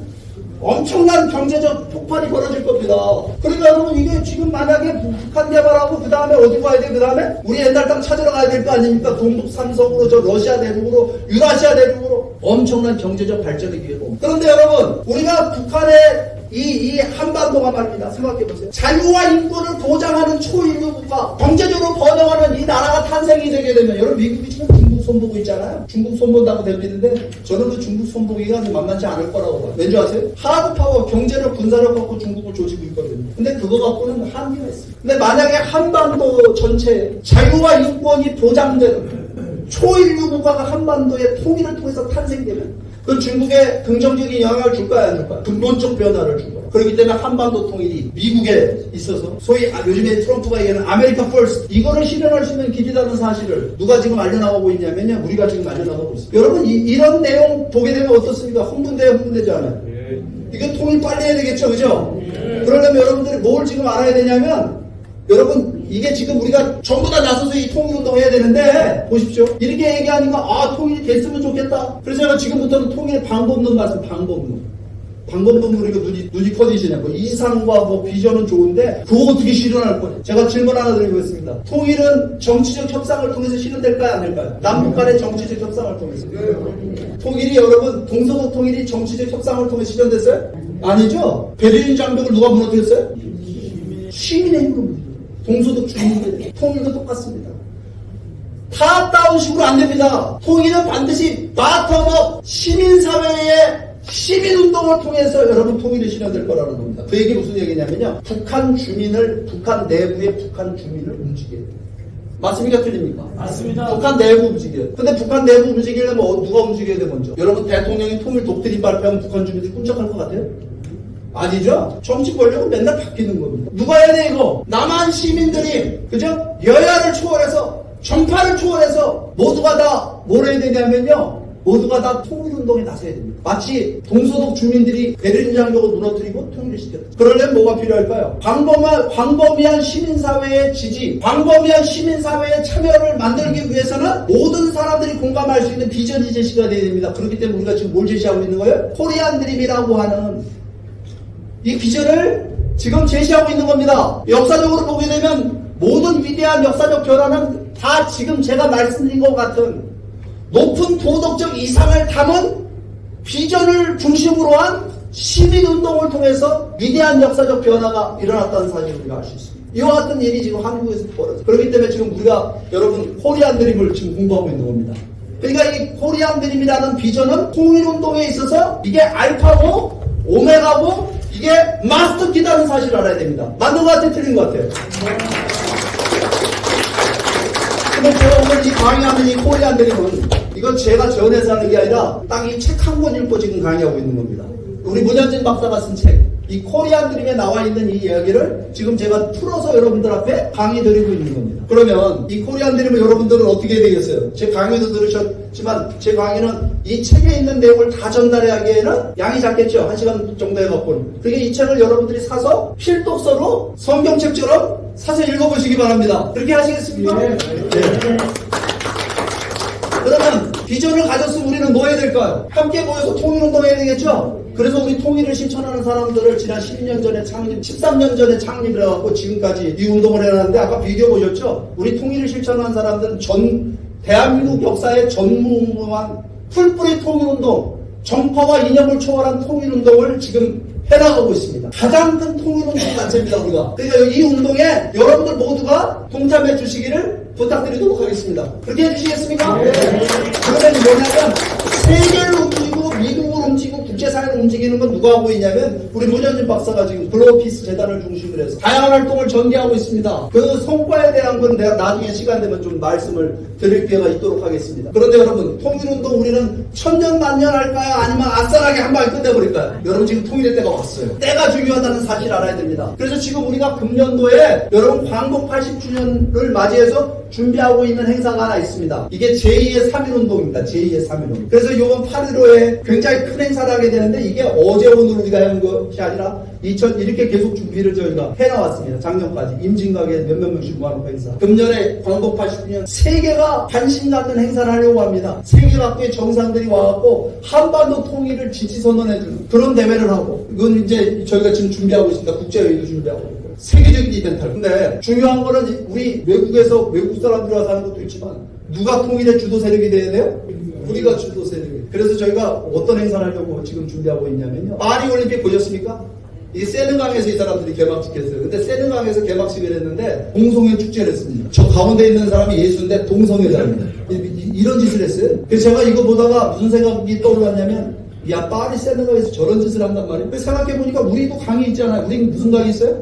엄청난 경제적 폭발이 벌어질 겁니다. 그러니까 여러분 이게 지금 만약에 북한 개발하고 그 다음에 어디 가야 돼? 그 다음에 우리 옛날 땅 찾으러 가야 될 거 아닙니까? 동북 삼성으로 저 러시아 대륙으로 유라시아 대륙으로 엄청난 경제적 발전의 기회가 옵니다. 그런데 여러분 우리가 북한의 이 한반도가 말입니다. 생각해보세요. 자유와 인권을 보장하는 초인류 국가, 경제적으로 번영하는 이 나라가 탄생이 되게 되면 여러분 미국이 지금 중국 손보고 있잖아요. 중국 손본다고 들리는데 저는 그 중국 손보기가 만만치 않을 거라고 봐요. 왠지 아세요? 하드파워, 경제력, 군사력 갖고 중국을 조지고 있거든요. 근데 그거 갖고는 한계가 있어요. 근데 만약에 한반도 전체 자유와 인권이 보장되는 초인류 국가가 한반도의 통일을 통해서 탄생되면 그 중국에 긍정적인 영향을 줄까요? 안 줄까요? 근본적 변화를 줄 거예요. 그렇기 때문에 한반도 통일이 미국에 있어서 소위 요즘에 트럼프가 얘기하는 아메리카 퍼스트 이거를 실현할 수 있는 길이라는 사실을 누가 지금 알려나가고 있냐면요. 우리가 지금 알려나가고 있어요. 여러분 이런 내용 보게 되면 어떻습니까? 흥분되지 않아요? 이거 통일 빨리 해야 되겠죠? 그죠? 그러려면 여러분들이 뭘 지금 알아야 되냐면 여러분 이게 지금 우리가 전부 다 나서서 이 통일운동 해야 되는데 보십시오. 이렇게 얘기하니까 통일이 됐으면 좋겠다. 그래서 제가 지금부터는 통일의 방법론 말씀 방법론 그러니까 눈이 커지시냐고. 이상과 비전은 좋은데 그거 어떻게 실현할 거냐. 제가 질문 하나 드리겠습니다. 통일은 정치적 협상을 통해서 실현될까요? 안 될까요? 남북 간의 정치적 협상을 통해서. 통일이 여러분 동서독 통일이 정치적 협상을 통해서 실현됐어요? 아니죠. 베를린 장벽을 누가 무너뜨렸어요? 시민의 힘으로 무너뜨렸어요. 동서독 주민들 통일도 똑같습니다. 탑다운식으로 안 됩니다. 통일은 반드시 바텀업 시민사회의 시민운동을 통해서 여러분 통일이 실현될 거라는 겁니다. 그 얘기 무슨 얘기냐면요. 북한 내부의 북한 주민을 움직여야 돼요. 맞습니까? 틀립니까? 맞습니다. 북한 내부 움직여요. 근데 북한 내부 움직이려면 누가 움직여야 돼 먼저? 여러분 대통령이 통일 독트린 발표하면 북한 주민들이 꿈쩍할 것 같아요? 아니죠? 정치 권력은 맨날 바뀌는 겁니다. 누가 해야 돼 이거? 남한 시민들이 그죠? 여야를 초월해서 정파를 초월해서 모두가 다 뭘 해야 되냐면요. 모두가 다 통일운동에 나서야 됩니다. 마치 동서독 주민들이 베를린 장벽을 무너뜨리고 통일을 시켰다. 그러려면 뭐가 필요할까요? 광범위한 시민사회의 지지, 광범위한 시민사회의 참여를 만들기 위해서는 모든 사람들이 공감할 수 있는 비전이 제시가 돼야 됩니다. 그렇기 때문에 우리가 지금 뭘 제시하고 있는 거예요? 코리안 드림이라고 하는 이 비전을 지금 제시하고 있는 겁니다. 역사적으로 보게 되면 모든 위대한 역사적 변화는 다 지금 제가 말씀드린 것 같은 높은 도덕적 이상을 담은 비전을 중심으로 한 시민운동을 통해서 위대한 역사적 변화가 일어났다는 사실을 우리가 알 수 있습니다. 이와 같은 일이 지금 한국에서 벌어져요. 그렇기 때문에 지금 우리가 여러분 코리안 드림을 지금 공부하고 있는 겁니다. 그러니까 이 코리안 드림이라는 비전은 통일운동에 있어서 이게 알파고 오메가고 이게 마스터 키다는 사실을 알아야 됩니다. 맞는 것 같아요? 틀린 것 같아요? 근데 제가 오늘 이 강의하는 이 코리안 드림은 이건 제가 전해서 하는 게 아니라 딱 이 책 한 권 읽고 지금 강의하고 있는 겁니다. 우리 문현진 박사가 쓴 책, 이 코리안 드림에 나와 있는 이 이야기를 지금 제가 풀어서 여러분들 앞에 강의 드리고 있는 겁니다. 그러면 이 코리안 드림을 여러분들은 어떻게 해야 되겠어요? 제 강의도 들으셨지만 제 강의는 이 책에 있는 내용을 다 전달하기에는 양이 작겠죠? 1시간 정도 해갖고. 그러니까 이 책을 여러분들이 사서 필독서로 성경책처럼 사서 읽어보시기 바랍니다. 그렇게 하시겠습니까? 네. 그러면 비전을 가졌으면 우리는 뭐 해야 될까요? 함께 모여서 통일운동 해야 되겠죠? 그래서 우리 통일을 실천하는 사람들을 지난 12년 전에 13년 전에 창립을 해갖고 지금까지 이 운동을 해놨는데 아까 비디오 보셨죠? 우리 통일을 실천하는 사람들은 대한민국 역사의 전무후무한 풀뿌리 통일운동, 정파와 이념을 초월한 통일운동을 지금 해나가고 있습니다. 가장 큰 통일운동 단체입니다, 우리가. 그러니까 이 운동에 여러분들 모두가 동참해 주시기를 부탁드리도록 하겠습니다. 그렇게 해주시겠습니까? 네. 그러면 뭐냐면 세계를 움직이고 미국을 움직이고 국제사회를 움직이는 건 누가 하고 있냐면 우리 문현진 박사가 지금 글로벌 피스 재단을 중심으로 해서 다양한 활동을 전개하고 있습니다. 그 성과에 대한 건 내가 나중에 시간 되면 좀 말씀을 드릴 기회가 있도록 하겠습니다. 그런데 여러분 통일운동 우리는 천년만년 할까요? 아니면 아싸라게 한 방에 끝내버릴까요? 여러분 지금 통일의 때가 왔어요. 때가 중요하다는 사실을 알아야 됩니다. 그래서 지금 우리가 금년도에 여러분 광복 80주년을 맞이해서 준비하고 있는 행사가 하나 있습니다. 이게 제2의 3.1운동입니다. 제2의 3.1운동. 그래서 이번 8.15에 굉장히 큰 행사를 하게 되는데 이게 어제 오늘 우리가 한 것이 아니라 이렇게 계속 준비를 저희가 해나왔습니다. 작년까지 임진각에 몇몇 명씩 모아놓고 행사. 금년에 광복 80주년 세계가 관심 갖는 행사를 하려고 합니다. 세계각국의 정상들이 와갖고 한반도 통일을 지지선언해주는 그런 대회를 하고 이건 이제 저희가 지금 준비하고 있습니다. 국제회의도 준비하고 있고. 세계적인 이벤트를. 근데 중요한 거는 우리 외국에서 외국 사람들이 와서 하는 것도 있지만 누가 통일의 주도 세력이 돼야 돼요? 우리가 주도 세력이. 그래서 저희가 어떤 행사를 하려고 지금 준비하고 있냐면요. 파리올림픽 보셨습니까? 이 세느강에서 이 사람들이 개막식 했어요. 근데 세느강에서 개막식을 했는데 동성애 축제를 했습니다. 저 가운데 있는 사람이 예수인데 동성애자입니다. 이런 짓을 했어요. 그래서 제가 이거 보다가 무슨 생각이 떠올랐냐면 야 파리 세느강에서 저런 짓을 한단 말이에요. 생각해보니까 우리도 강이 있잖아요. 우리 무슨 강이 있어요?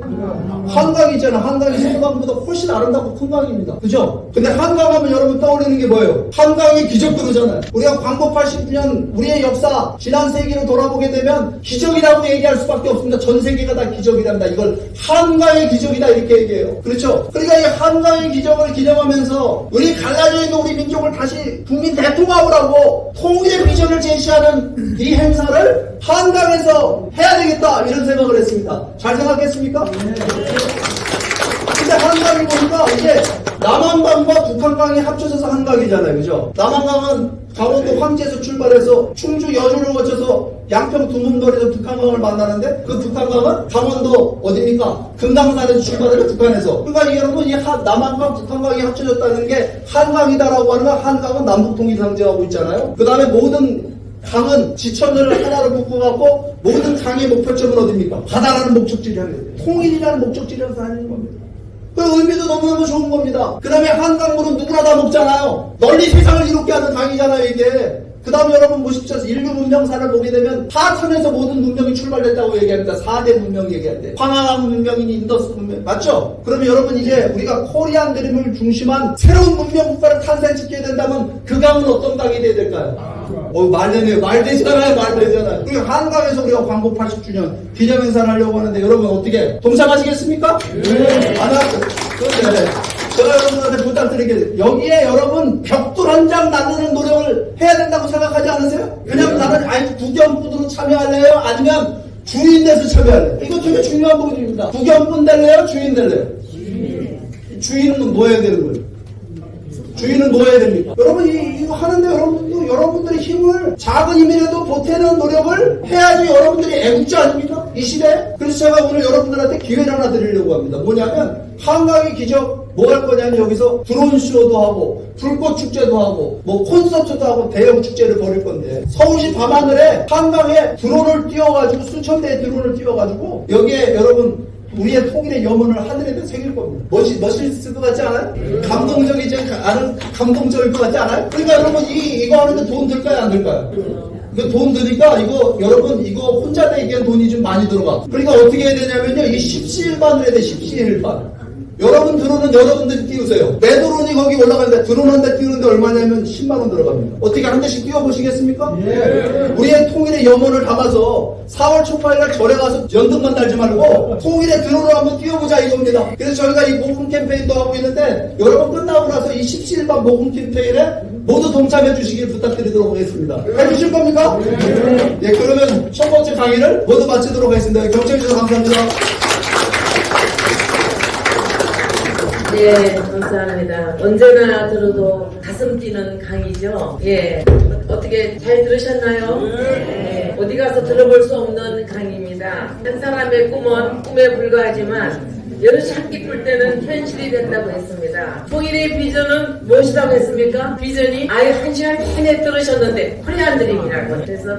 한강이 있잖아요. 한강이 세느강보다 훨씬 아름답고 큰 강입니다. 그죠? 근데 한강하면 여러분 떠올리는 게 뭐예요? 한강이 기적도잖아요. 우리가 광복 80주년 우리의 역사 지난 세기로 돌아보게 되면 기적이라고 얘기할 수밖에 없습니다. 전 세계가 다 기적이랍니다. 이걸 한강의 기적이다 이렇게 얘기해요. 그렇죠? 그러니까 이 한강의 기적을 기념하면서 우리 갈라져 있는 우리 민족을 다시 국민 대통합으라고 통일의 비전을 제시하는 이 행사를 한강에서 해야 되겠다 이런 생각을 했습니다. 잘 생각했습니까? 근데 한강이 보니까 이게 남한강과 북한강이 합쳐져서 한강이잖아요. 그죠? 남한강은 강원도 황제에서 출발해서 충주 여주를 거쳐서 양평 두문거리에서 북한강을 만나는데 그 북한강은 강원도 어디입니까? 금강산에서 출발해서 북한에서. 그러니까 여러분 이 남한강 북한강이 합쳐졌다는 게 한강이다라고 하는 건 한강은 남북통일 상징하고 있잖아요. 그 다음에 모든 강은 지천을 하나로 묶어갖고 모든 강의 목표점은 어디입니까? 바다라는 목적지를 향해 통일이라는 목적지를 향해서 하는 겁니다. 그 의미도 너무너무 좋은 겁니다. 그 다음에 한강물은 누구나 다 먹잖아요. 널리 세상을 이롭게 하는 강이잖아요 이게. 그 다음에 여러분 보십시오. 인류 문명사를 보게 되면 파천에서 모든 문명이 출발됐다고 얘기합니다. 4대 문명 얘기한대. 황하강 문명이니 인더스 문명. 맞죠? 그러면 여러분 이제 우리가 코리안 드림을 중심한 새로운 문명 국가를 탄생시켜야 된다면 그 강은 어떤 강이 돼야 될까요? 말되네요. 말되잖아요. 말되잖아요. 우리가 한강에서 우리가 광복 80주년 기념행사를 하려고 하는데 여러분 어떻게 동참하시겠습니까? 네. 안 하고. 그런데 제가 여러분한테 부탁드리게 여기에 여러분 벽돌 한 장 날리는 노력을 해야 된다고 생각하지 않으세요? 그냥 나는 구경꾼으로 참여할래요? 아니면 주인 돼서 참여할래요? 이거 되게 중요한 부분입니다. 구경꾼 될래요? 주인 될래요? 주인은 뭐 해야 되는 거예요? 주인은 뭐 해야 됩니까? 여러분 이거 하는데 여러분들의 힘을 작은 힘이라도 보태는 노력을 해야지 여러분들이 애국자 아닙니까? 이 시대에. 그래서 제가 오늘 여러분들한테 기회를 하나 드리려고 합니다. 뭐냐면 한강의 기적 뭐 할 거냐면 여기서 드론 쇼도 하고 불꽃 축제도 하고 뭐 콘서트도 하고 대형 축제를 벌일 건데 서울시 밤하늘에 한강에 드론을 띄워가지고 수천 대의 드론을 띄워가지고 여기에 여러분 우리의 통일의 염원을 하늘에다 새길 겁니다. 멋있을 것 같지 않아요? 감동적이지 않은 감동적일 것 같지 않아요? 그러니까 여러분 이거 하는데 돈 들까요 안 들까요? 그 돈 드니까 이거 여러분 이거 혼자 내기엔 돈이 좀 많이 들어가. 그러니까 어떻게 해야 되냐면요 이 십시일반을 해야 돼. 십시일반. 여러분 드론은 여러분들이 띄우세요. 내 드론이 거기 올라가는데 드론 한 대 띄우는데 얼마냐면 10만원 들어갑니다. 어떻게 한 대씩 띄워보시겠습니까? 예. 우리의 통일의 염원을 담아서 4월 초파일날 절에 가서 연등만 달지 말고 통일의 드론을 한번 띄워보자 이겁니다. 그래서 저희가 이 모금 캠페인도 하고 있는데 여러분 끝나고 나서 이 17반 모금 캠페인에 모두 동참해 주시길 부탁드리도록 하겠습니다. 해주실 겁니까? 예, 그러면 첫 번째 강의를 모두 마치도록 하겠습니다. 경청해 주셔서 감사합니다. 네, 감사합니다. 언제나 들어도 가슴 뛰는 강의죠. 예, 어떻게 잘 들으셨나요? 네. 어디 가서 들어볼 수 없는 강의입니다. 한 사람의 꿈은 꿈에 불과하지만 여럿이 함께 꿀 때는 현실이 된다고 했습니다. 통일의 비전은 무엇이라고 했습니까? 비전이 아예 1시간 내내 들으셨는데 코리안 드림이라고. 그래서